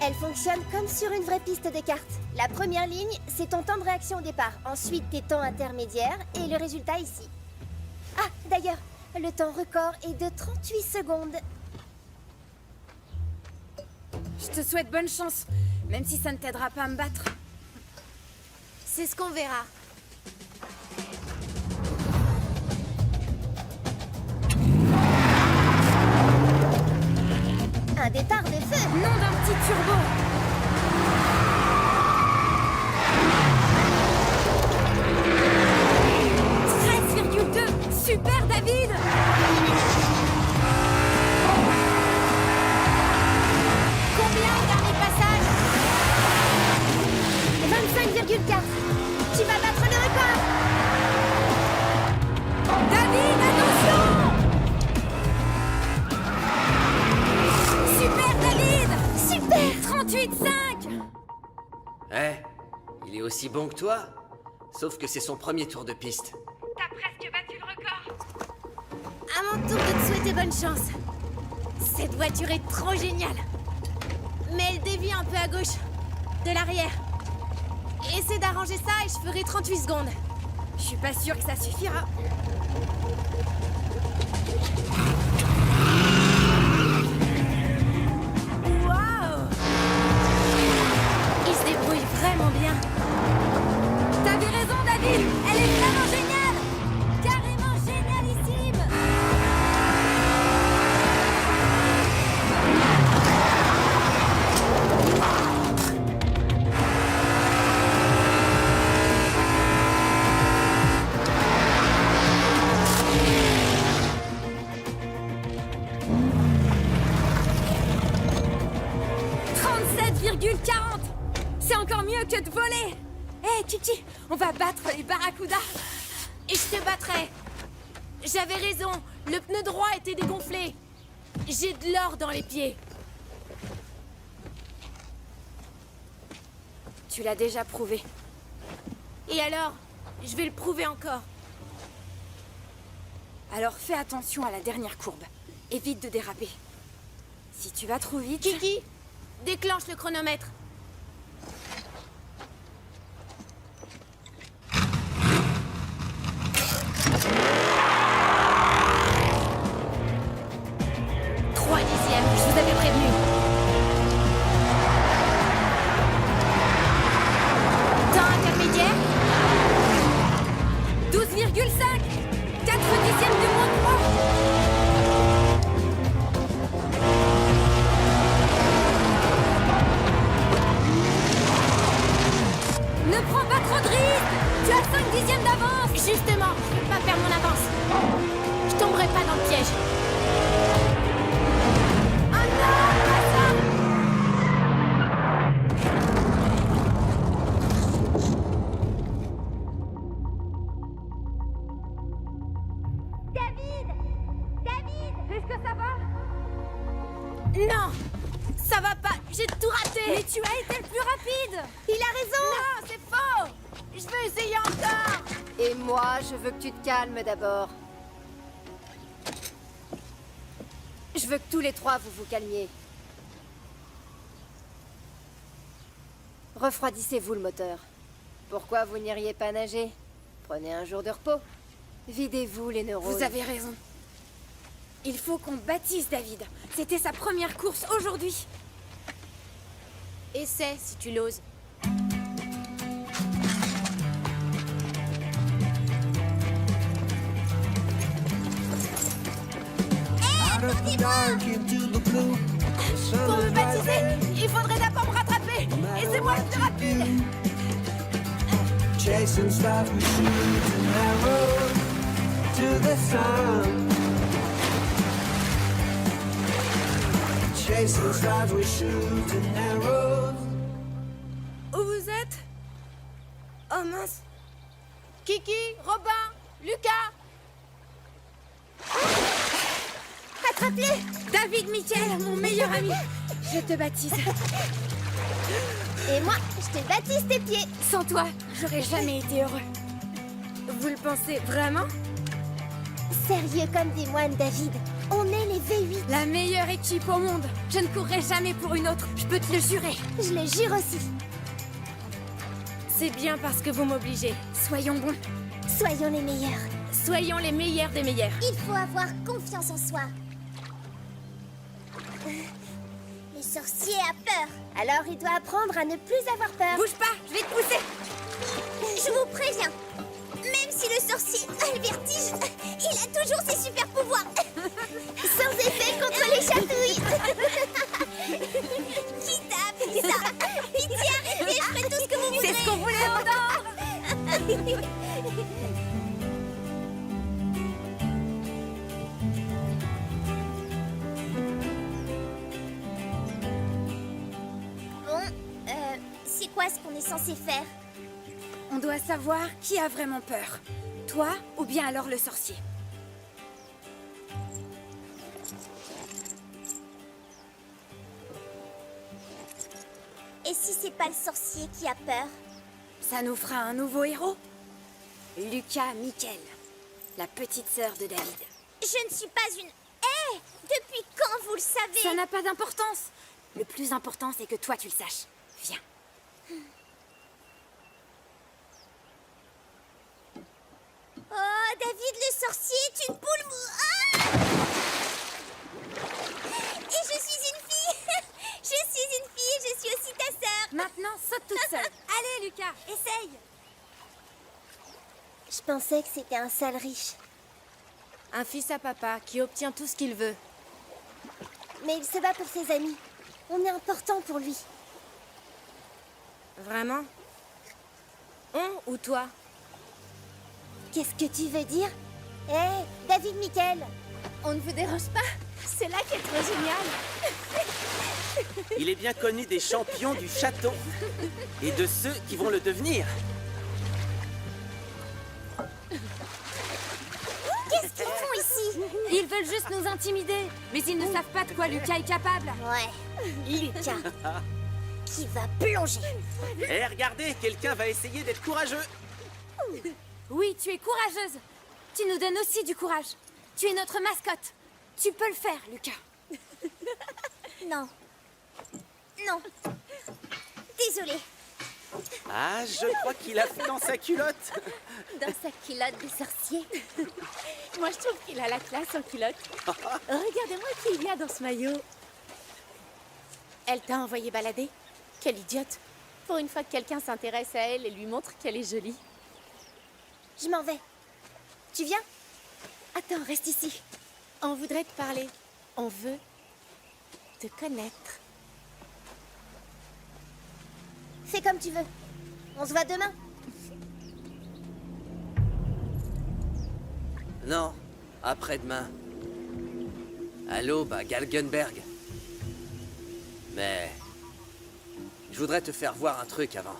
Elle fonctionne comme sur une vraie piste de cartes. La première ligne, c'est ton temps de réaction au départ. Ensuite, tes temps intermédiaires et le résultat ici. Ah, d'ailleurs, le temps record est de 38 secondes. Je te souhaite bonne chance, même si ça ne t'aidera pas à me battre. C'est ce qu'on verra. Un départ de feu. Nom d'un petit turbo. Super, David! Combien au dernier passage? 25,4. Tu vas battre le record. David, attention! Super, David! Super! 38,5! Il est aussi bon que toi. Sauf que c'est son premier tour de piste. T'as presque battu le record. À mon tour de te souhaiter bonne chance. Cette voiture est trop géniale. Mais elle dévie un peu à gauche. De l'arrière. Essaie d'arranger ça et je ferai 38 secondes. Je suis pas sûre que ça suffira. Waouh! Il se débrouille vraiment bien. T'avais raison, David! Elle est vraiment géniale! Carrément génialissime! C'est encore mieux que de voler! Hé, Kiki, on va battre les barracudas! Et je te battrai! J'avais raison, le pneu droit était dégonflé. J'ai de l'or dans les pieds. Tu l'as déjà prouvé. Et alors? Je vais le prouver encore. Alors fais attention à la dernière courbe. Évite de déraper. Si tu vas trop vite... Kiki, déclenche le chronomètre. Je vous avais prévenu. Temps intermédiaire. 12,5. 4 dixièmes de moins 3. Ne prends pas trop de risques. Tu as 5 dixièmes d'avance. Justement, je ne peux pas perdre mon avance. Je tomberai pas dans le piège. Non, ça va pas, j'ai tout raté. Mais tu as été le plus rapide. Il a raison. Non, c'est faux. Je veux essayer encore. Et moi, je veux que tu te calmes d'abord. Je veux que tous les trois vous vous calmiez. Refroidissez-vous le moteur. Pourquoi vous n'iriez pas nager? Prenez un jour de repos. Videz-vous les neurones. Vous avez raison. Il faut qu'on baptise David. C'était sa première course aujourd'hui. Essaie si tu l'oses. Pour me baptiser, il faudrait d'abord me rattraper. Et c'est moi le plus rapide. Chasing stars, we shoot an arrow to the sun. Chasing stars, we shoot an arrow. Où vous êtes? Oh mince. Kiki, Robin, Lucas. Attrape-les! David Michael, mon meilleur ami. Je te baptise. Et moi, je te baptise tes pieds. Sans toi, j'aurais jamais été heureux. Vous le pensez vraiment? Sérieux comme des moines, David. On est les V8. La meilleure équipe au monde. Je ne courrai jamais pour une autre, je peux te le jurer. Je le jure aussi. C'est bien parce que vous m'obligez. Soyons bons. Soyons les meilleurs. Soyons les meilleurs des meilleurs. Il faut avoir confiance en soi. Le sorcier a peur. Alors il doit apprendre à ne plus avoir peur. Bouge pas, je vais te pousser. Je vous préviens, même si le sorcier a le vertige, il a toujours ses super pouvoirs. Sans effet contre les chatouilles. Quitte à appeler ça. Pitié, arrêtez, je ferai tout ce que vous voudrez. C'est ce qu'on voulait entendre. C'est quoi ce qu'on est censé faire? On doit savoir qui a vraiment peur. Toi ou bien alors le sorcier. Et si c'est pas le sorcier qui a peur? Ça nous fera un nouveau héros. Lucas Michael, la petite sœur de David. Je ne suis pas une... Hé! Depuis quand vous le savez? Ça n'a pas d'importance. Le plus important, c'est que toi, tu le saches. Viens. Oh, David le sorcier est une poule mou... Ah! Et je suis une fille. Je suis une fille et je suis aussi ta sœur. Maintenant, saute toute seule. Allez, Lucas, essaye. Je pensais que c'était un sale riche. Un fils à papa qui obtient tout ce qu'il veut. Mais il se bat pour ses amis. On est important pour lui. Vraiment? On ou toi? Qu'est-ce que tu veux dire? Hé, David Michael! On ne vous dérange pas? C'est là qui est trop génial. Il est bien connu des champions du château et de ceux qui vont le devenir. Qu'est-ce qu'ils font ici? Ils veulent juste nous intimider. Mais ils ne savent pas de quoi Lucas est capable. Ouais, Lucas. Qui va plonger. Eh, regardez, quelqu'un va essayer d'être courageux. Oui, tu es courageuse. Tu nous donnes aussi du courage. Tu es notre mascotte. Tu peux le faire, Lucas. Non. Non. Désolée. Ah, je crois qu'il a fait dans sa culotte. Dans sa culotte de sorcier. Moi, je trouve qu'il a la classe en culotte. Regardez-moi qui il y a dans ce maillot. Elle t'a envoyé balader? Quelle idiote. Pour une fois que quelqu'un s'intéresse à elle et lui montre qu'elle est jolie. Je m'en vais. Tu viens? Attends, reste ici. On voudrait te parler. On veut te connaître. Fais comme tu veux. On se voit demain. Non, après-demain. À l'aube à Galgenberg. Mais... je voudrais te faire voir un truc avant.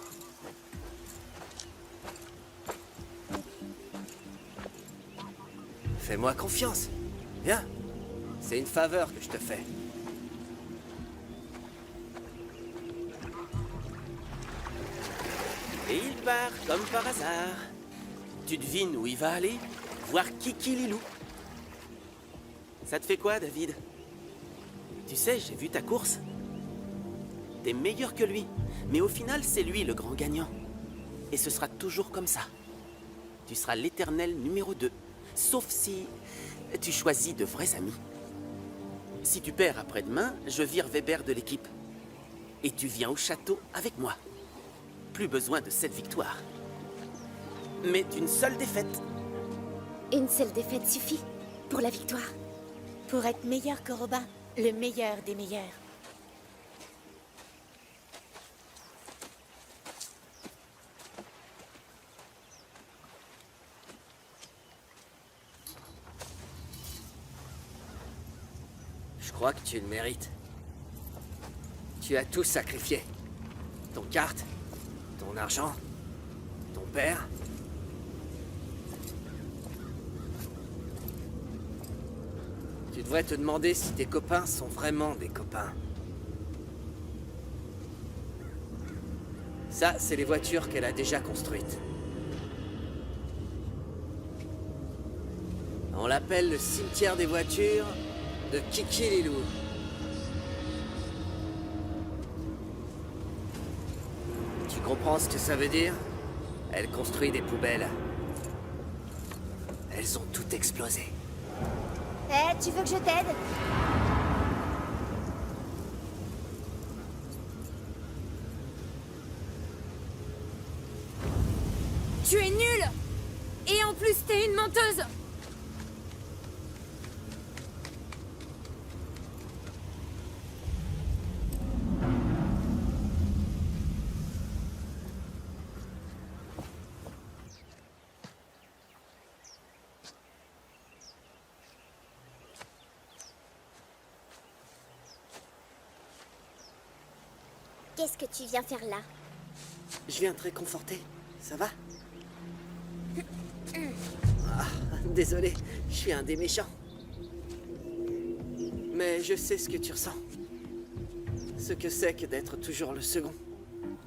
Fais-moi confiance. Viens. C'est une faveur que je te fais. Et il part, comme par hasard. Tu devines où il va aller? Voir Kiki Lilou. Ça te fait quoi, David? Tu sais, j'ai vu ta course. T'es meilleur que lui, mais au final, c'est lui le grand gagnant. Et ce sera toujours comme ça. Tu seras l'éternel numéro 2, sauf si tu choisis de vrais amis. Si tu perds après-demain, je vire Weber de l'équipe. Et tu viens au château avec moi. Plus besoin de 7 victoires. Mais d'une seule défaite. Une seule défaite suffit pour la victoire. Pour être meilleur que Robin, le meilleur des meilleurs. Je crois que tu le mérites. Tu as tout sacrifié. Ton kart, ton argent, ton père. Tu devrais te demander si tes copains sont vraiment des copains. Ça, c'est les voitures qu'elle a déjà construites. On l'appelle le cimetière des voitures de Kiki Lilou. Tu comprends ce que ça veut dire? Elle construit des poubelles. Elles ont toutes explosé. Eh, tu veux que je t'aide? Tu es nulle! Et en plus, t'es une menteuse! Qu'est-ce que tu viens faire là? Je viens te réconforter. Ça va? Ah, désolé, je suis un des méchants. Mais je sais ce que tu ressens. Ce que c'est que d'être toujours le second.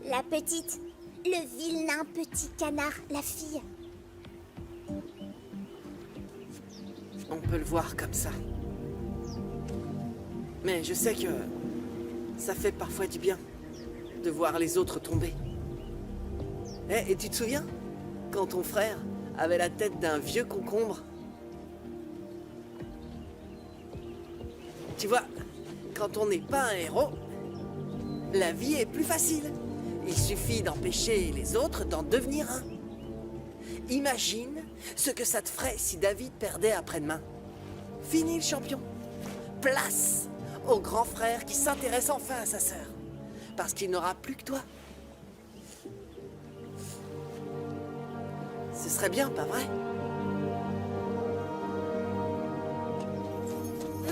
La petite, le vilain petit canard, la fille. On peut le voir comme ça. Mais je sais que ça fait parfois du bien de voir les autres tomber. Eh, et tu te souviens quand ton frère avait la tête d'un vieux concombre? Tu vois, quand on n'est pas un héros, la vie est plus facile. Il suffit d'empêcher les autres d'en devenir un. Imagine ce que ça te ferait si David perdait après-demain. Fini le champion. Place au grand frère qui s'intéresse enfin à sa sœur. Parce qu'il n'aura plus que toi. Ce serait bien, pas vrai?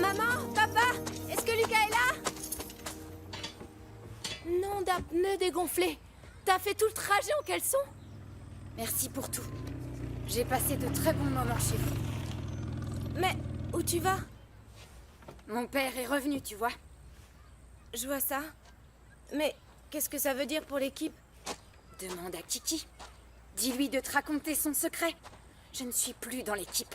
Maman, papa, est-ce que Lucas est là? Non, d'un pneu dégonflé. T'as fait tout le trajet en caleçon? Merci pour tout. J'ai passé de très bons moments chez vous. Mais où tu vas? Mon père est revenu, tu vois. Je vois ça. Mais qu'est-ce que ça veut dire pour l'équipe? Demande à Kiki. Dis-lui de te raconter son secret. Je ne suis plus dans l'équipe.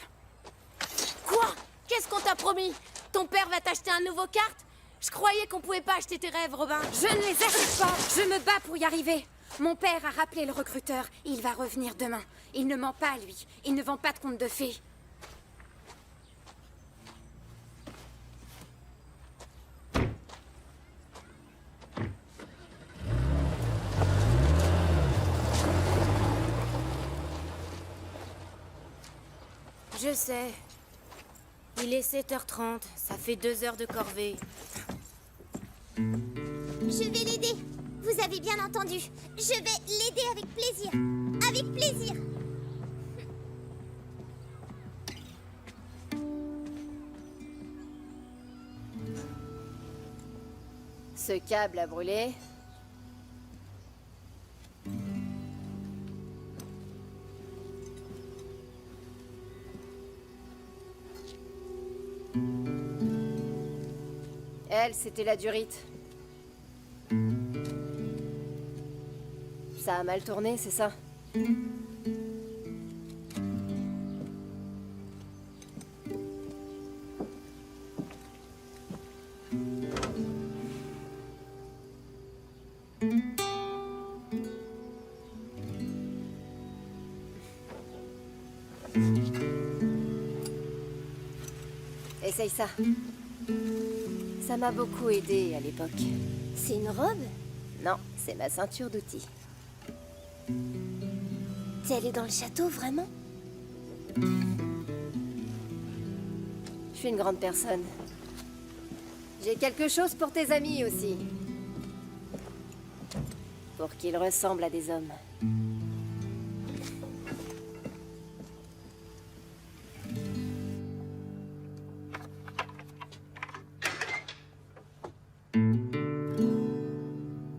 Quoi? Qu'est-ce qu'on t'a promis? Ton père va t'acheter un nouveau kart? Je croyais qu'on pouvait pas acheter tes rêves, Robin. Je ne les achète pas. Je me bats pour y arriver. Mon père a rappelé le recruteur. Il va revenir demain. Il ne ment pas, lui. Il ne vend pas de contes de fées. Je sais. Il est 7h30, ça fait 2 heures de corvée. Je vais l'aider. Vous avez bien entendu. Je vais l'aider avec plaisir. Avec plaisir. Ce câble a brûlé. Elle, c'était la durite. Ça a mal tourné, c'est ça? Essaye ça. Ça m'a beaucoup aidé à l'époque. C'est une robe? Non, c'est ma ceinture d'outils. T'es allée dans le château, vraiment? Je suis une grande personne. J'ai quelque chose pour tes amis aussi. Pour qu'ils ressemblent à des hommes.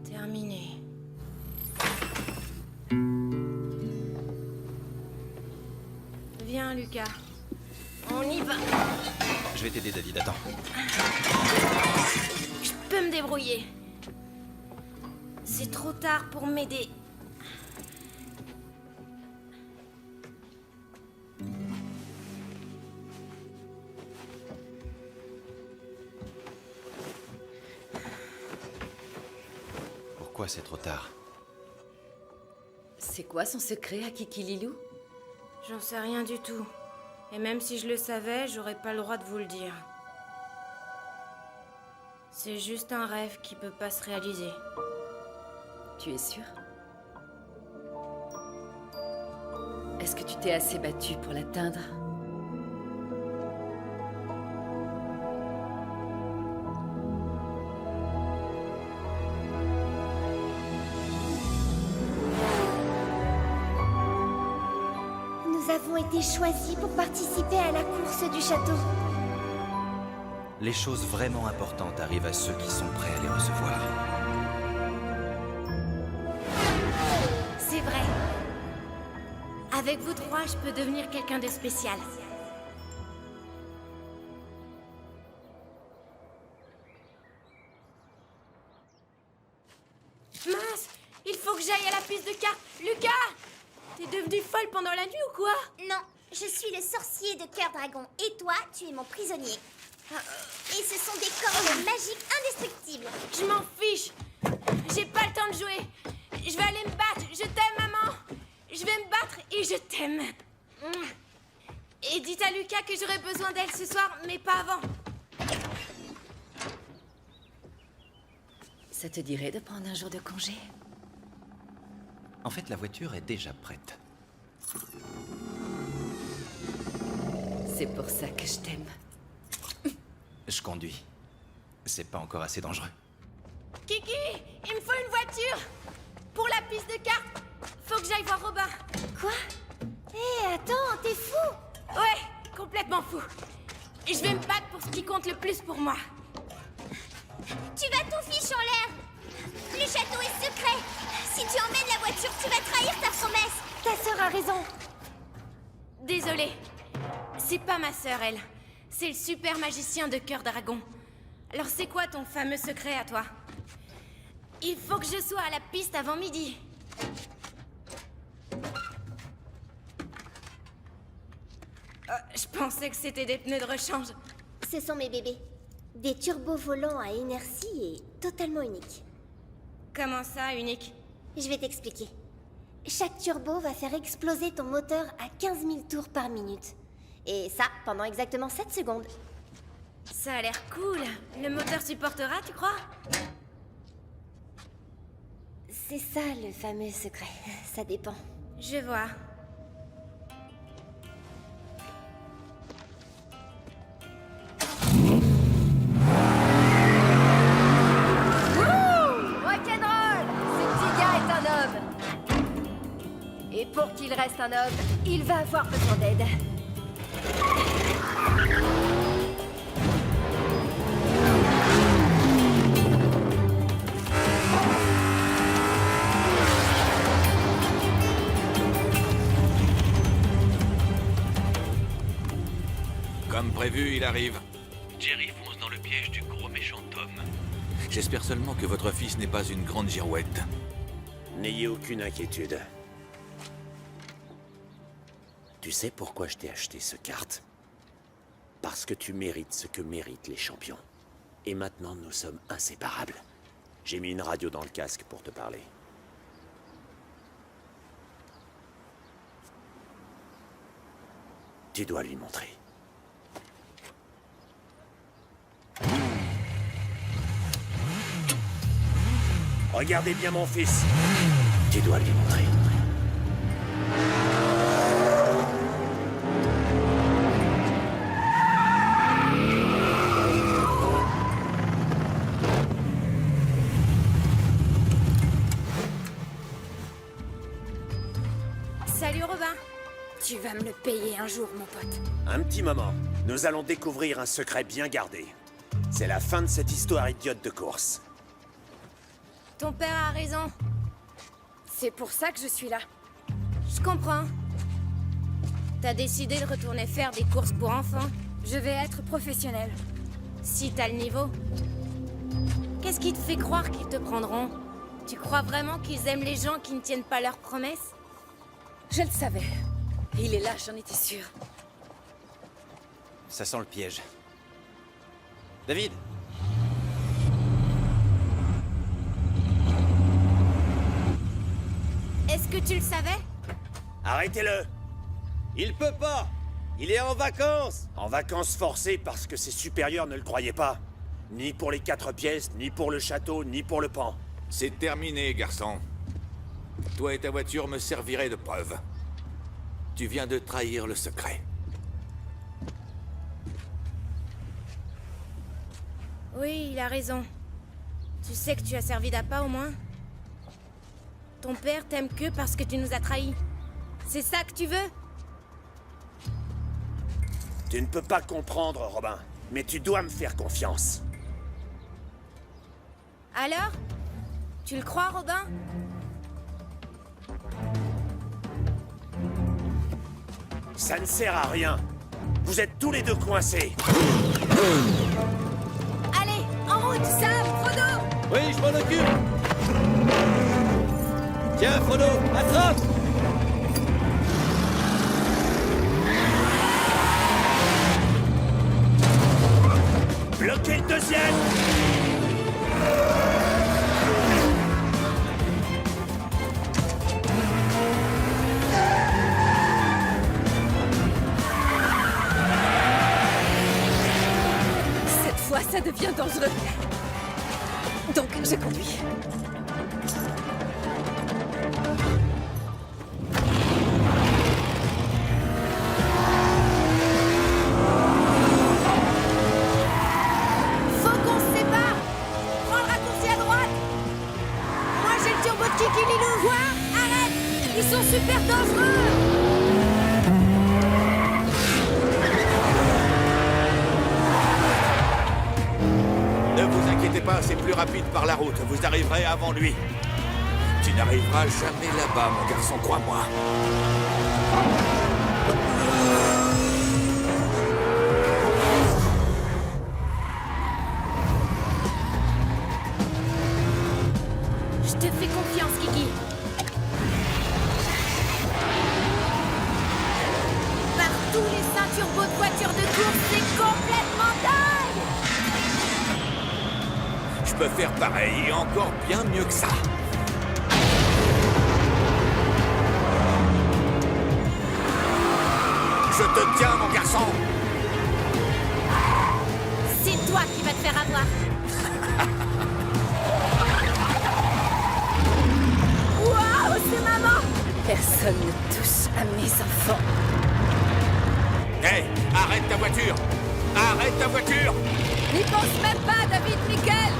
Terminé. Viens, Lucas. On y va. Je vais t'aider, David, attends. Je peux me débrouiller. C'est trop tard pour m'aider. Pourquoi c'est trop tard? C'est quoi son secret à Kiki Lilou? J'en sais rien du tout. Et même si je le savais, j'aurais pas le droit de vous le dire. C'est juste un rêve qui peut pas se réaliser. Tu es sûr? Est-ce que tu t'es assez battu pour l'atteindre? Nous avons été choisis pour participer à la course du château. Les choses vraiment importantes arrivent à ceux qui sont prêts à les recevoir. C'est vrai. Avec vous trois, je peux devenir quelqu'un de spécial. Mince! Il faut que j'aille à la piste de cartes. Lucas! T'es devenu folle pendant la nuit ou quoi? Non, je suis le sorcier de Cœur Dragon. Et toi, tu es mon prisonnier. Et ce sont des cordes magiques indestructibles. Je m'en fiche. J'ai pas le temps de jouer. Je vais aller me battre. Je t'aime, maman. Je vais me battre et je t'aime. Et dites à Lucas que j'aurai besoin d'elle ce soir, mais pas avant. Ça te dirait de prendre un jour de congé? En fait, la voiture est déjà prête. C'est pour ça que je t'aime. Je conduis. C'est pas encore assez dangereux. Kiki, il me faut une voiture. Pour la piste de cartes, faut que j'aille voir Robin. Quoi? Hé, attends, t'es fou? Ouais, complètement fou. Et je vais me battre pour ce qui compte le plus pour moi. Tu vas tout fiche en l'air. Le château est secret. Si tu emmènes la voiture, tu vas trahir ta promesse. Ta sœur a raison. Désolée. C'est pas ma sœur, elle. C'est le super magicien de Cœur Dragon. Alors c'est quoi ton fameux secret à toi? Il faut que je sois à la piste avant midi. Je pensais que c'était des pneus de rechange. Ce sont mes bébés. Des turbos volants à inertie et totalement uniques. Comment ça, unique? Je vais t'expliquer. Chaque turbo va faire exploser ton moteur à 15 000 tours par minute. Et ça, pendant exactement 7 secondes. Ça a l'air cool. Le moteur supportera, tu crois? C'est ça le fameux secret. Ça dépend. Je vois. Rock'n'roll! Ce petit gars est un homme. Et pour qu'il reste un homme, il va avoir besoin d'aide. Comme prévu, il arrive. Jerry fonce dans le piège du gros méchant Tom. J'espère seulement que votre fils n'est pas une grande girouette. N'ayez aucune inquiétude. Tu sais pourquoi je t'ai acheté ce kart? Parce que tu mérites ce que méritent les champions. Et maintenant, nous sommes inséparables. J'ai mis une radio dans le casque pour te parler. Tu dois lui montrer. Regardez bien mon fils. Tu dois lui montrer. Salut Robin. Tu vas me le payer un jour, mon pote. Un petit moment. Nous allons découvrir un secret bien gardé. C'est la fin de cette histoire idiote de course. Ton père a raison. C'est pour ça que je suis là. Je comprends. T'as décidé de retourner faire des courses pour enfants. Je vais être professionnel. Si t'as le niveau. Qu'est-ce qui te fait croire qu'ils te prendront? Tu crois vraiment qu'ils aiment les gens qui ne tiennent pas leurs promesses? Je le savais. Il est là, j'en étais sûre. Ça sent le piège. David! Est-ce que tu le savais? Arrêtez-le! Il peut pas! Il est en vacances! En vacances forcées parce que ses supérieurs ne le croyaient pas. Ni pour les 4 pièces, ni pour le château, ni pour le pan. C'est terminé, garçon. Toi et ta voiture me serviraient de preuve. Tu viens de trahir le secret. Oui, il a raison. Tu sais que tu as servi d'appât au moins? Ton père t'aime que parce que tu nous as trahis. C'est ça que tu veux? Tu ne peux pas comprendre, Robin. Mais tu dois me faire confiance. Alors? Tu le crois, Robin? Ça ne sert à rien. Vous êtes tous les deux coincés. Allez, en route, Sam, Frodo! Oui, je m'en occupe! Tiens, Frodo, attrape! Bloquez le deuxième! Cette fois, ça devient dangereux. Donc, je conduis. Faut qu'on se sépare! Prends le raccourci à droite! Moi, j'ai le turbo de Kiki Lilou! Quoi? Arrête! Ils sont super dangereux! Ne vous inquiétez pas, c'est plus rapide par la route. Vous arriverez avant lui. Tu n'arriveras jamais là-bas, mon garçon, crois-moi. Je te fais confiance, Kiki. Par tous les Saint-Turbo de voitures de course, c'est complètement dingue! Je peux faire pareil et encore bien mieux que ça. Je te tiens, mon garçon. C'est toi qui vas te faire avoir. Waouh, c'est maman! Personne ne touche à mes enfants. Hé, arrête ta voiture. Arrête ta voiture. N'y pense même pas, David Michael!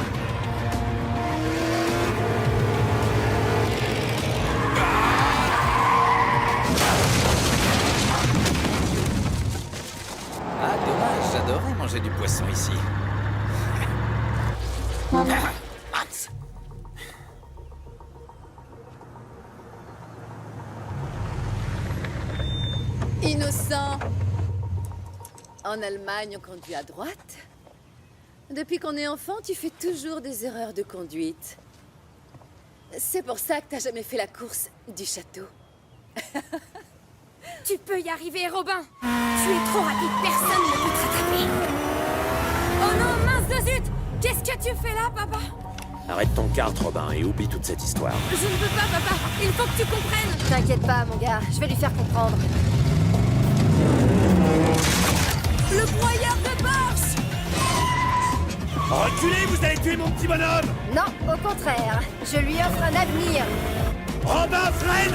Ah, dommage, j'adorais manger du poisson ici. Innocent! En Allemagne, on conduit à droite. Depuis qu'on est enfant, tu fais toujours des erreurs de conduite. C'est pour ça que t'as jamais fait la course du château. Tu peux y arriver, Robin. Tu es trop rapide, personne ne peut te rattraper. Oh non, mince de zut! Qu'est-ce que tu fais là, papa? Arrête ton kart, Robin, et oublie toute cette histoire. Je ne peux pas, papa. Il faut que tu comprennes. T'inquiète pas, mon gars, je vais lui faire comprendre. Le broyeur de Porsche! Reculez, vous allez tuer mon petit bonhomme! Non, au contraire, je lui offre un avenir. Robin, Fred,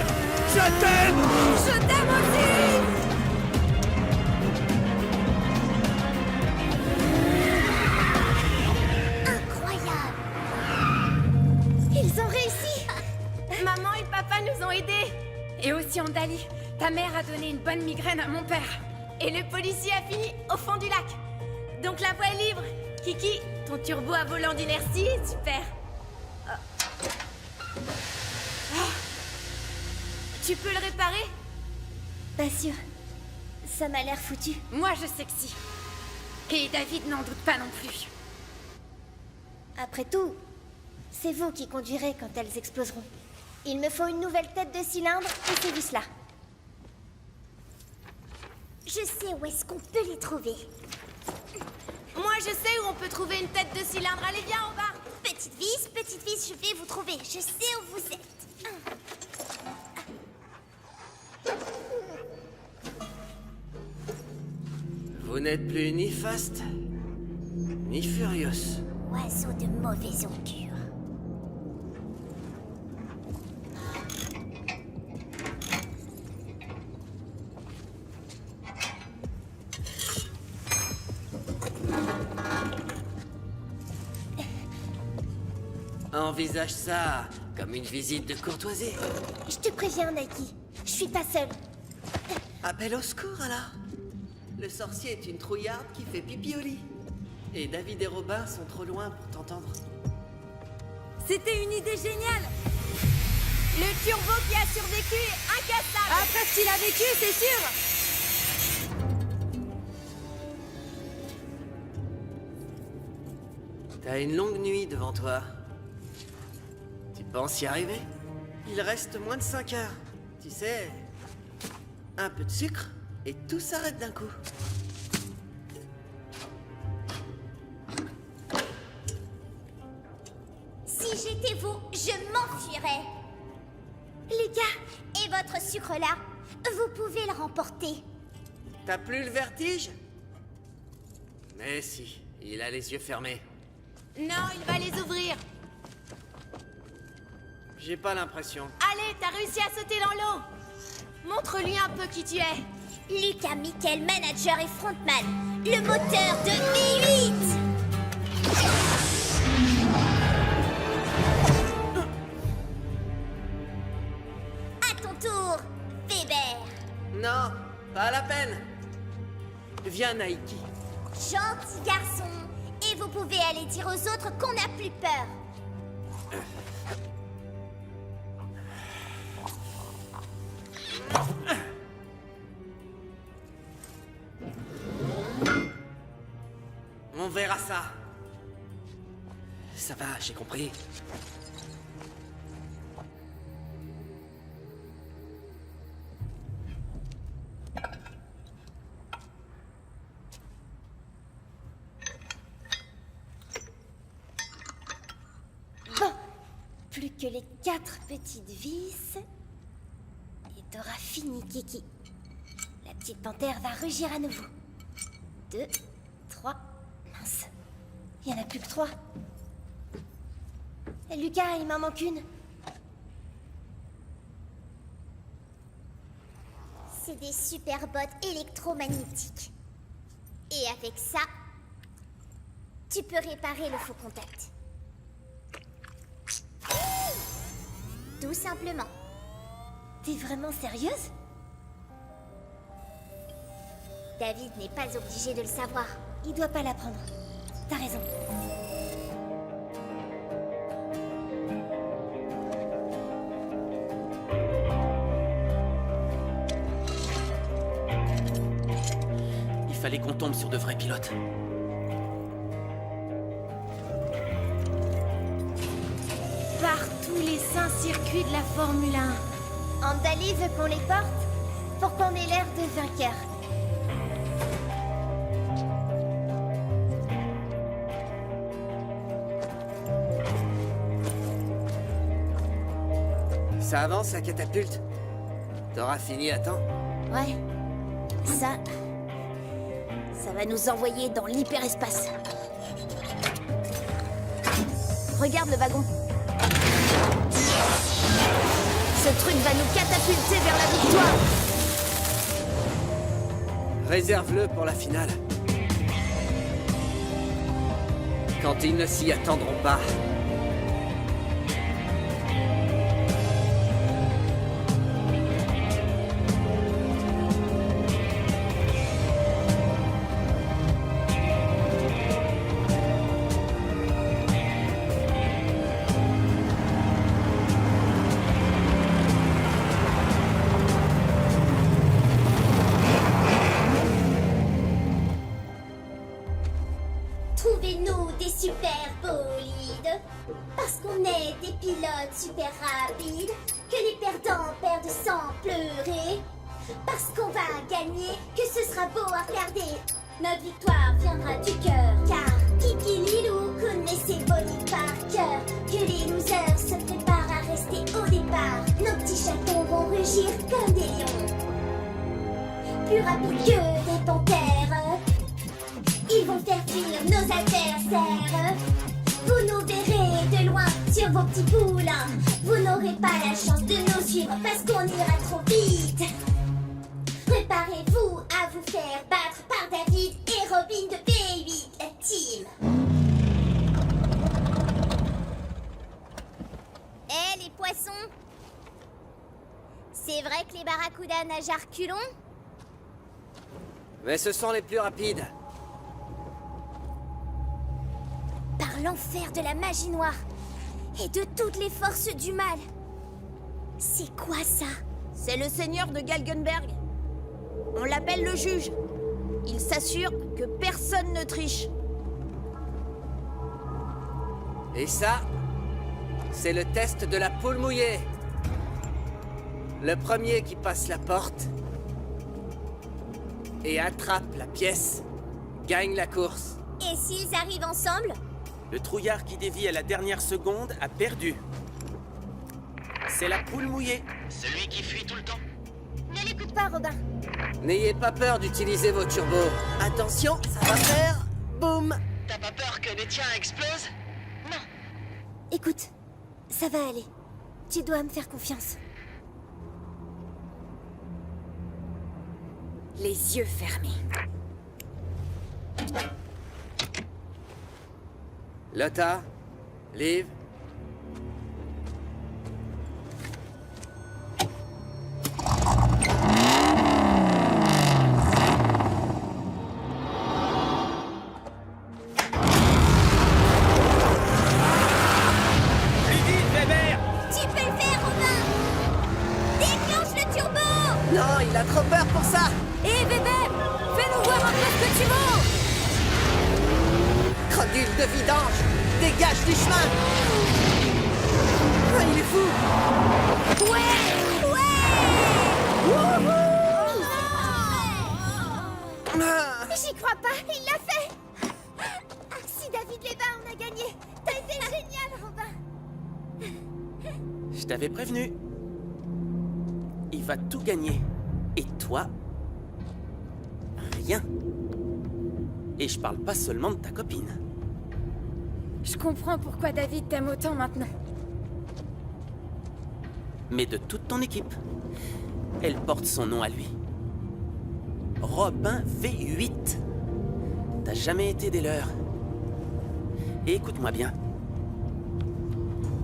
je t'aime! Je t'aime aussi! Incroyable! Ils ont réussi! Maman et papa nous ont aidés! Et aussi Andali, ta mère a donné une bonne migraine à mon père. Et le policier a fini au fond du lac. Donc la voie est libre. Kiki, ton turbo à volant d'inertie est super. Tu peux le réparer? Pas sûr. Ça m'a l'air foutu. Moi, je sais que si. Et David n'en doute pas non plus. Après tout, c'est vous qui conduirez quand elles exploseront. Il me faut une nouvelle tête de cylindre et ces vis-là. Je sais où est-ce qu'on peut les trouver. Moi, je sais où on peut trouver une tête de cylindre. Allez, viens, on va. Petite vis, je vais vous trouver. Je sais où vous êtes. Vous n'êtes plus ni Fast, ni Furious. Oiseau de mauvais augure. Envisage ça comme une visite de courtoisie. Je te préviens, Nike. Je suis pas seule. Appel au secours, alors. Le sorcier est une trouillarde qui fait pipi au lit. Et David et Robin sont trop loin pour t'entendre. C'était une idée géniale. Le turbo qui a survécu est incassable. Après ce qu'il a vécu, c'est sûr. T'as une longue nuit devant toi. Tu penses y arriver? Il reste moins de 5 heures. Tu sais, un peu de sucre et tout s'arrête d'un coup. Si j'étais vous, je m'enfuirais. Les gars, et votre sucre-là, vous pouvez le remporter. T'as plus le vertige? Mais si, il a les yeux fermés. Non, il va les ouvrir. J'ai pas l'impression. Allez, t'as réussi à sauter dans l'eau. Montre-lui un peu qui tu es. Lucas Miquel, manager et frontman. Le moteur de V8. À ton tour, Weber. Non, pas la peine. Viens, Nike. Gentil garçon. Et vous pouvez aller dire aux autres qu'on n'a plus peur. On verra ça. Ça va, j'ai compris. Bon, plus que les 4 petites vis. Et t'auras fini, Kiki. La petite panthère va rugir à nouveau. 2, 3... Mince. Il y en a plus que 3. Et Lucas, il m'en manque une. C'est des super bottes électromagnétiques. Et avec ça, tu peux réparer le faux contact. Tout simplement. T'es vraiment sérieuse? David n'est pas obligé de le savoir. Il doit pas l'apprendre. T'as raison. Il fallait qu'on tombe sur de vrais pilotes. Par tous les saints circuits de la Formule 1. Andali veut qu'on les porte pour qu'on ait l'air de vainqueurs. Ça avance, la catapulte? T'auras fini à temps? Ouais. Ça va nous envoyer dans l'hyperespace. Regarde le wagon. Ce truc va nous catapulter vers la victoire. Réserve-le pour la finale. Quand ils ne s'y attendront pas. Trouvez-nous des super bolides, parce qu'on est des pilotes super rapides, que les perdants perdent sans pleurer, parce qu'on va gagner, que ce sera beau à regarder. Notre victoire viendra du cœur, car Kiki Lilou connaît ses bolides par cœur, que les losers se préparent à rester au départ. Nos petits chatons vont rugir comme des lions, plus rapides que des panthères. Ils vont faire fuir nos adversaires. Vous nous verrez de loin sur vos petits poulains. Vous n'aurez pas la chance de nous suivre parce qu'on ira trop vite. Préparez-vous à vous faire battre par David et Robin de B8 Team. Eh les poissons, c'est vrai que les barracudas nagent à reculons? Mais ce sont les plus rapides. Par l'enfer de la magie noire et de toutes les forces du mal. C'est quoi ça? C'est le seigneur de Galgenberg. On l'appelle le juge. Il s'assure que personne ne triche. Et ça, c'est le test de la poule mouillée. Le premier qui passe la porte et attrape la pièce gagne la course. Et s'ils arrivent ensemble? Le trouillard qui dévie à la dernière seconde a perdu. C'est la poule mouillée. Celui qui fuit tout le temps. Ne l'écoute pas, Robin. N'ayez pas peur d'utiliser vos turbos. Attention, ça va faire boum. T'as pas peur que les tiens explosent? Non. Écoute, ça va aller. Tu dois me faire confiance. Les yeux fermés. Lotta, Liv. Plus vite, Weber! Tu peux le faire, Robin! Déclenche le turbo! Non, il a trop peur pour ça. Hé, Weber! Fais-nous voir un peu ce que tu vaux! Crocodile de vidange, dégage du chemin. Ah, il est fou. Ouais! Ouais! J'y crois pas, il l'a fait! Si David les bat, on a gagné! T'as été génial, Robin! Je t'avais prévenu. Il va tout gagner. Et toi, rien. Et je parle pas seulement de ta copine. Je comprends pourquoi David t'aime autant maintenant. Mais de toute ton équipe. Elle porte son nom à lui. Robin V8. T'as jamais été des leurs. Et écoute-moi bien.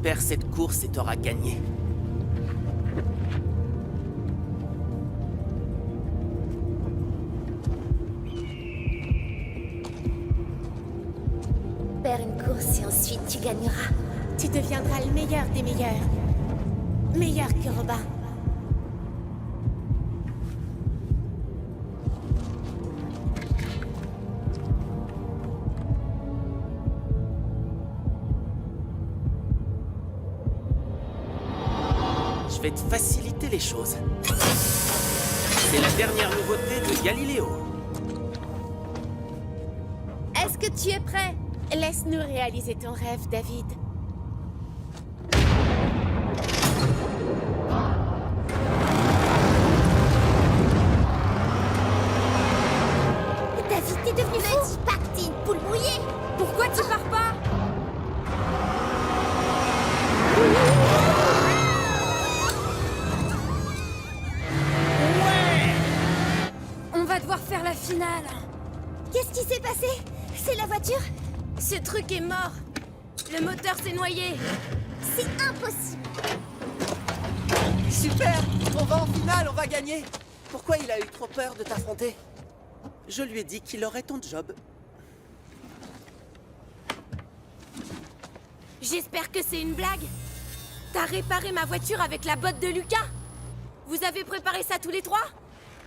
Perds cette course et t'auras gagné. Perds une course et ensuite tu gagneras. Tu deviendras le meilleur des meilleurs. Meilleur que Robin. Je vais te faciliter les choses. C'est la dernière nouveauté de Galiléo. Est-ce que tu es prêt? Laisse-nous réaliser ton rêve, David. David, t'es devenu fou. Ne dis pas que t'es une poule mouillée. Pourquoi tu pars pas? On va devoir faire la finale. Qu'est-ce qui s'est passé? C'est la voiture? Ce truc est mort. Le moteur s'est noyé. C'est impossible. Super! On va en finale, on va gagner! Pourquoi il a eu trop peur de t'affronter? Je lui ai dit qu'il aurait ton job. J'espère que c'est une blague. T'as réparé ma voiture avec la botte de Lucas? Vous avez préparé ça tous les trois?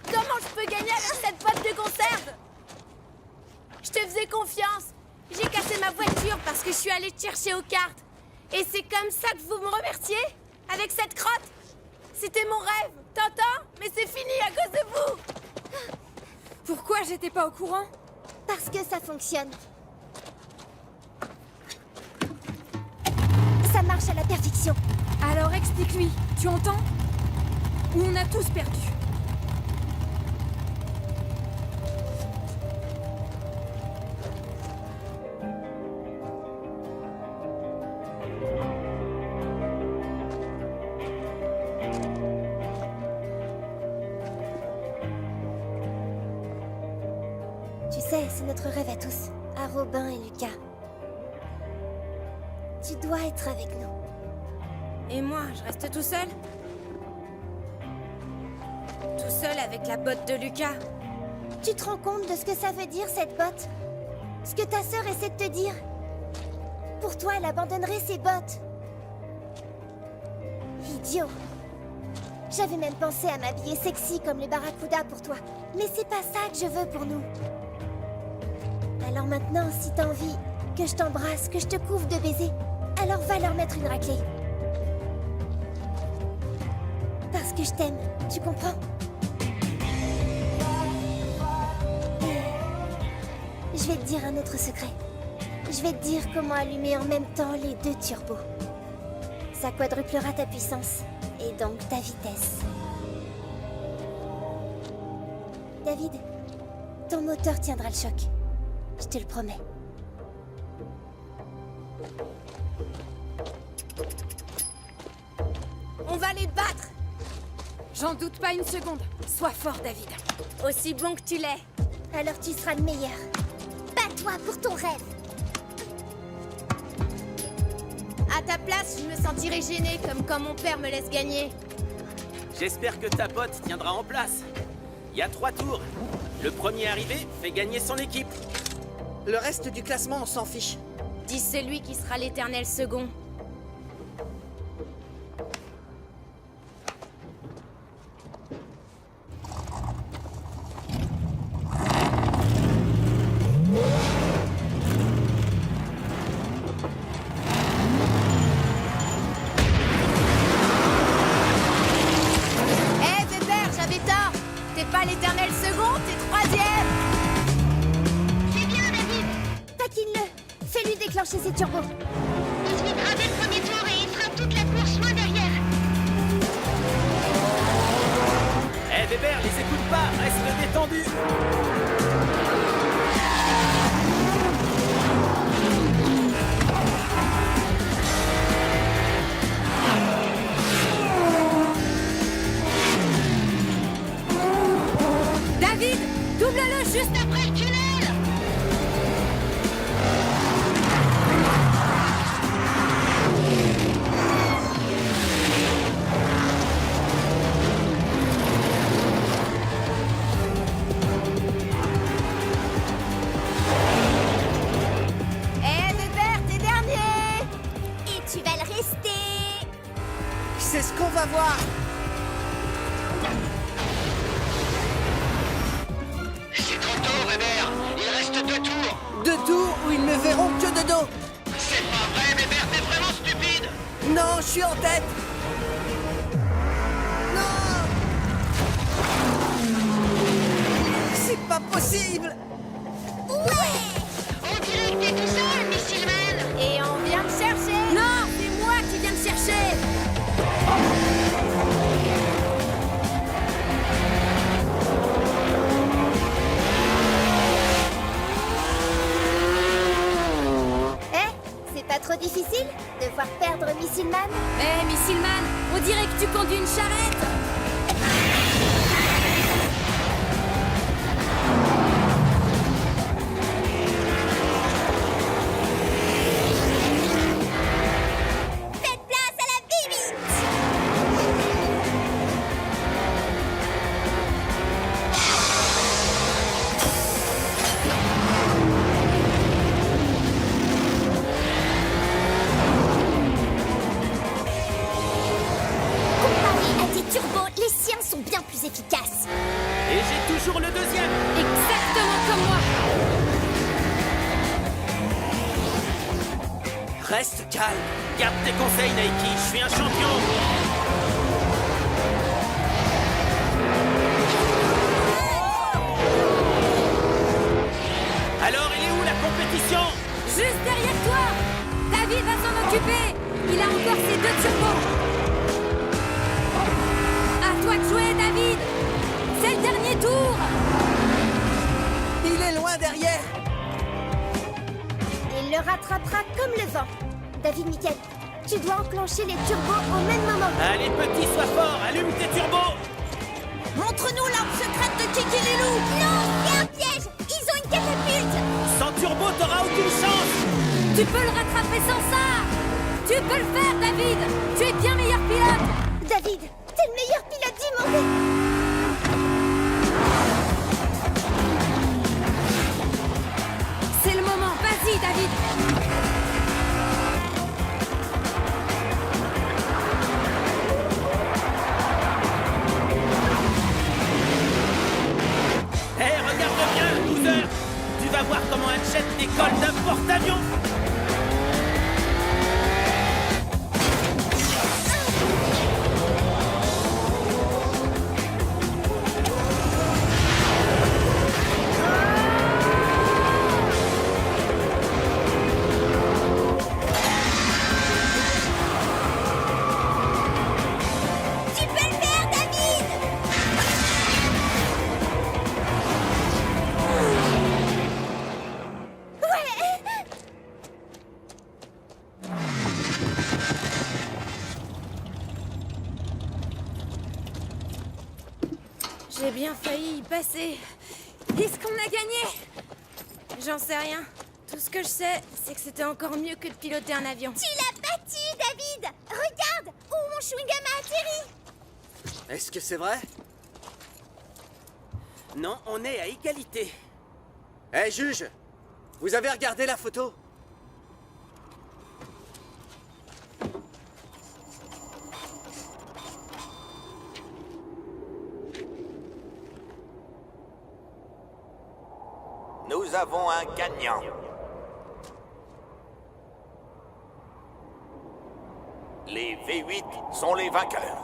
Comment je peux gagner avec cette boîte de conserve? Je te faisais confiance. J'ai cassé ma voiture parce que je suis allée te chercher aux cartes. Et c'est comme ça que vous me remerciez? Avec cette crotte? C'était mon rêve, t'entends? Mais c'est fini à cause de vous. Pourquoi j'étais pas au courant? Parce que ça fonctionne. Ça marche à la perfection. Alors explique-lui, tu entends? Ou on a tous perdu. Tu sais, c'est notre rêve à tous, à Robin et Lucas. Tu dois être avec nous. Et moi, je reste tout seul? Tout seul avec la botte de Lucas? Tu te rends compte de ce que ça veut dire, cette botte? Ce que ta sœur essaie de te dire? Pour toi, elle abandonnerait ses bottes. Idiot. J'avais même pensé à m'habiller sexy comme les barracudas pour toi. Mais c'est pas ça que je veux pour nous. Alors maintenant, si t'as envie que je t'embrasse, que je te couvre de baisers, alors va leur mettre une raclée. Parce que je t'aime, tu comprends? Je vais te dire un autre secret. Je vais te dire comment allumer en même temps les deux turbos. Ça quadruplera ta puissance, et donc ta vitesse. David, ton moteur tiendra le choc. Je te le promets. On va les battre! J'en doute pas une seconde. Sois fort, David. Aussi bon que tu l'es. Alors tu seras le meilleur. Bats-toi pour ton rêve. À ta place, je me sentirais gênée comme quand mon père me laisse gagner. J'espère que ta botte tiendra en place. Il y a 3 tours. Le premier arrivé fait gagner son équipe. Le reste du classement, on s'en fiche. Dis celui qui sera l'éternel second. L'éternel second, t'es 3e! C'est bien, David! Taquine-le! Fais-lui déclencher ses turbos! Il se mettra dès le premier tour et il fera toute la course loin derrière! Eh Weber, les écoute pas, reste détendu! Double-le juste après le tunnel! Weber, t'es dernier! Et tu vas le rester! C'est ce qu'on va voir! Il reste 2 tours. 2 tours où ils ne verront que de dos. C'est pas vrai, Weber, t'es vraiment stupide. Non, je suis en tête. Missilman. Hé, Missilman, on dirait que tu conduis une charrette. Faites place à la V8. Comparé à tes turbos, les siens sont bien plus efficaces. Et j'ai toujours le deuxième. Exactement comme moi. Reste calme. Garde tes conseils, Naiki. Je suis un champion. Alors, il est où la compétition? Juste derrière toi. David va s'en occuper. Il a encore ses 2 turbos. À toi de jouer, David. C'est le dernier tour. Il est loin derrière. Il le rattrapera comme le vent. David Mickel, tu dois enclencher les turbos au même moment. Allez, petit, sois fort. Allume tes turbos. Montre-nous l'arme secrète de Kiki Lilou. Non, c'est un piège. Ils ont une catapulte. Sans turbo, t'auras aucune chance. Tu peux le rattraper sans ça. Tu peux le faire, David. Tu es bien meilleur pilote. David, t'es le meilleur pilote du monde. C'est le moment. Vas-y, David. Hé, regarde bien, loser. Tu vas voir comment un jet décolle d'un porte-avions. Tu peux le faire, David. Ouais. J'ai bien failli y passer. Est-ce qu'on a gagné? J'en sais rien. Tout ce que je sais, c'est que c'était encore mieux que de piloter un avion. Tu l'as battu, David. Regarde où mon chewing-gum a atterri. Est-ce que c'est vrai? Non, on est à égalité. Hé, juge! Vous avez regardé la photo? Nous avons un gagnant. Les V8 sont les vainqueurs.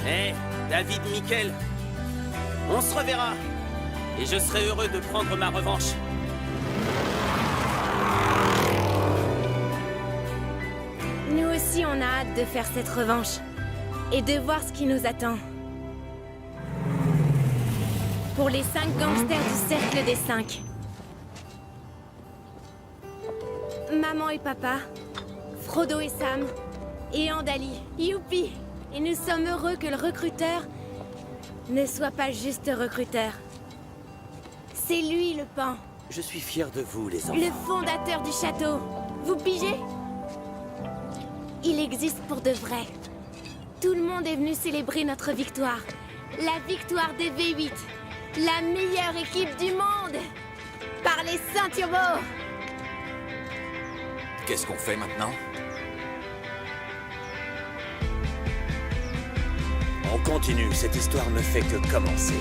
Hé, David Mickel. On se reverra. Et je serai heureux de prendre ma revanche. Nous aussi, on a hâte de faire cette revanche. Et de voir ce qui nous attend. Pour les 5 gangsters du Cercle des 5. Maman et papa, Frodo et Sam, et Andali. Youpi! Et nous sommes heureux que le recruteur ne soit pas juste recruteur. C'est lui le pan, Je suis fier de vous, les enfants. le fondateur du château. Vous pigez? Il existe pour de vrai. Tout le monde est venu célébrer notre victoire. La victoire des V8. La meilleure équipe du monde. Par les Saint Turbo. Qu'est-ce qu'on fait maintenant? On continue, cette histoire ne fait que commencer.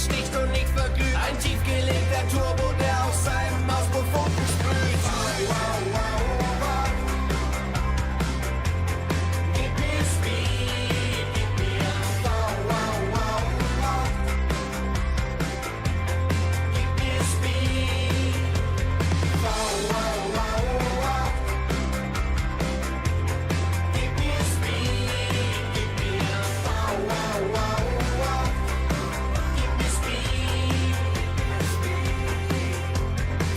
nicht sticht und nicht verglüht. Ein tiefgelegter Turbo, der aus seinem Auspuff Funken sprüht. Wow, wow, wow, wow. Gib mir Speed, gib mir wow, wow, wow, wow. Gib mir Speed. Wow, wow, wow, wow. Gib mir Speed, gib mir wow, wow, wow, wow. Gib mir Speed.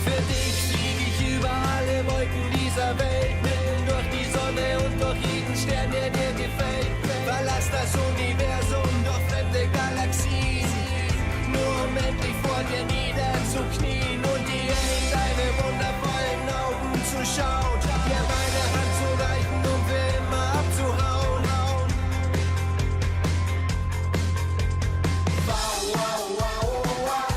Für dich flieg ich über alle Wolken dieser Welt, mitten durch die Sonne und durch jeden Stern, der dir gefällt. Verlass das Universum durch fremde Galaxien, nur um endlich vor dir niederzuknien und dir in deine wundervollen Augen zu schauen, dir meine Hand zu reichen, um für immer abzuhauen. Wow, wow, wow, wow.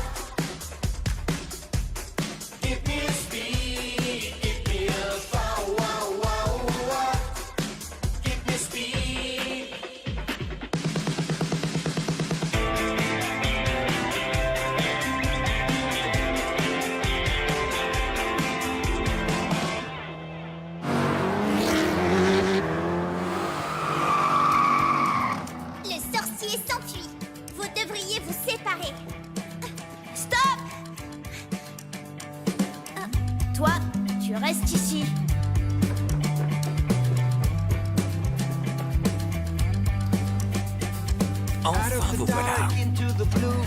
Gib mir Speed, gib mir wow, wow, wow, wow. Gib mir Speed. Le sorcier s'enfuit. Vous devriez vous séparer. Stop! Toi, tu restes ici. Enfin, vous voilà. Into the blue,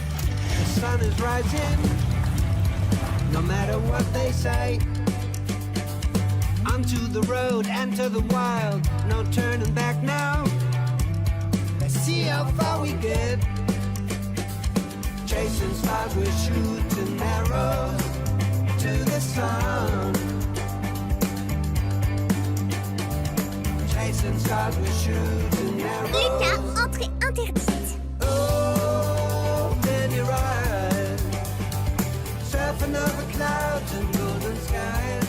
the sun is rising. No matter what they say. Onto the road, enter the wild. No turning back now. Let's see how far we get. Chasing stars, we're shooting arrows to the sun. Chasing stars, we're shooting arrows. Lucas, entrée interdite. Oh, then you rise, surfing over clouds and golden skies.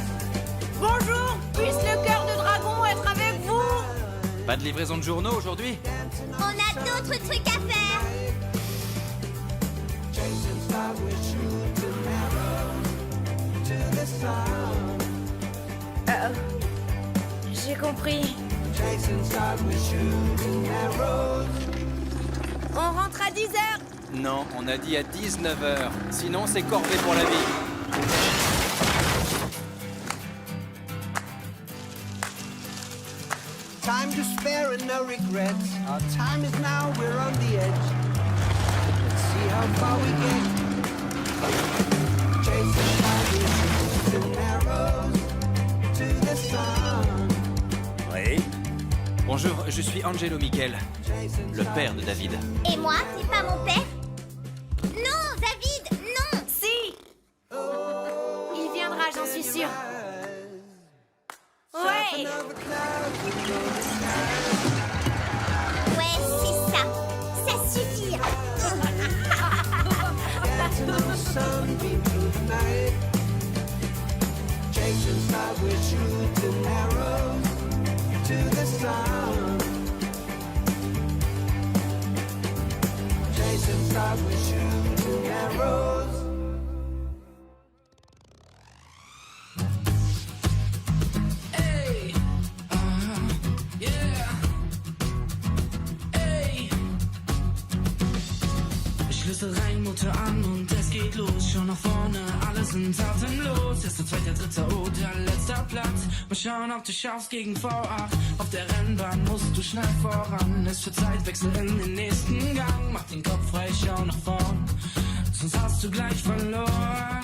Bonjour, puisse le cœur de dragon être avec vous. Pas de livraison de journaux aujourd'hui? On a d'autres trucs à faire. Chasing stars, we're shooting arrows to the sun. J'ai compris. Chasing stars, we're shooting arrows. On rentre à 10h. Non, on a dit à 19h. Sinon, c'est corvée pour la vie. Time to spare and no regrets. Our time is now, we're on the edge. Let's see how far we get. Chasing stars, shooting arrows to the sun. Oui. Bonjour, je suis Angelo Michel, le père de David. Et moi, c'est pas mon père? Non, David, non! Si. Il viendra, j'en suis sûre. Ouais. Ouais, c'est ça. Ça suffira. Chasing stars, we're shooting arrows to the sun. Chasing stars, we're shooting arrows. Ey, yeah. Ey. Schlüssel rein, Motor an und es geht los. Schon nach vorne, alle sind atemlos. Erster, zweiter, dritter oder letzter Platz. Mal schauen, ob du schaffst gegen V8. Auf der Rennbahn musst du schnell voran. Es wird Zeitwechsel in den nächsten Gang. Mach den Kopf frei, schau nach vorn. Sonst hast du gleich verloren.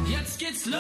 Jetzt geht's los.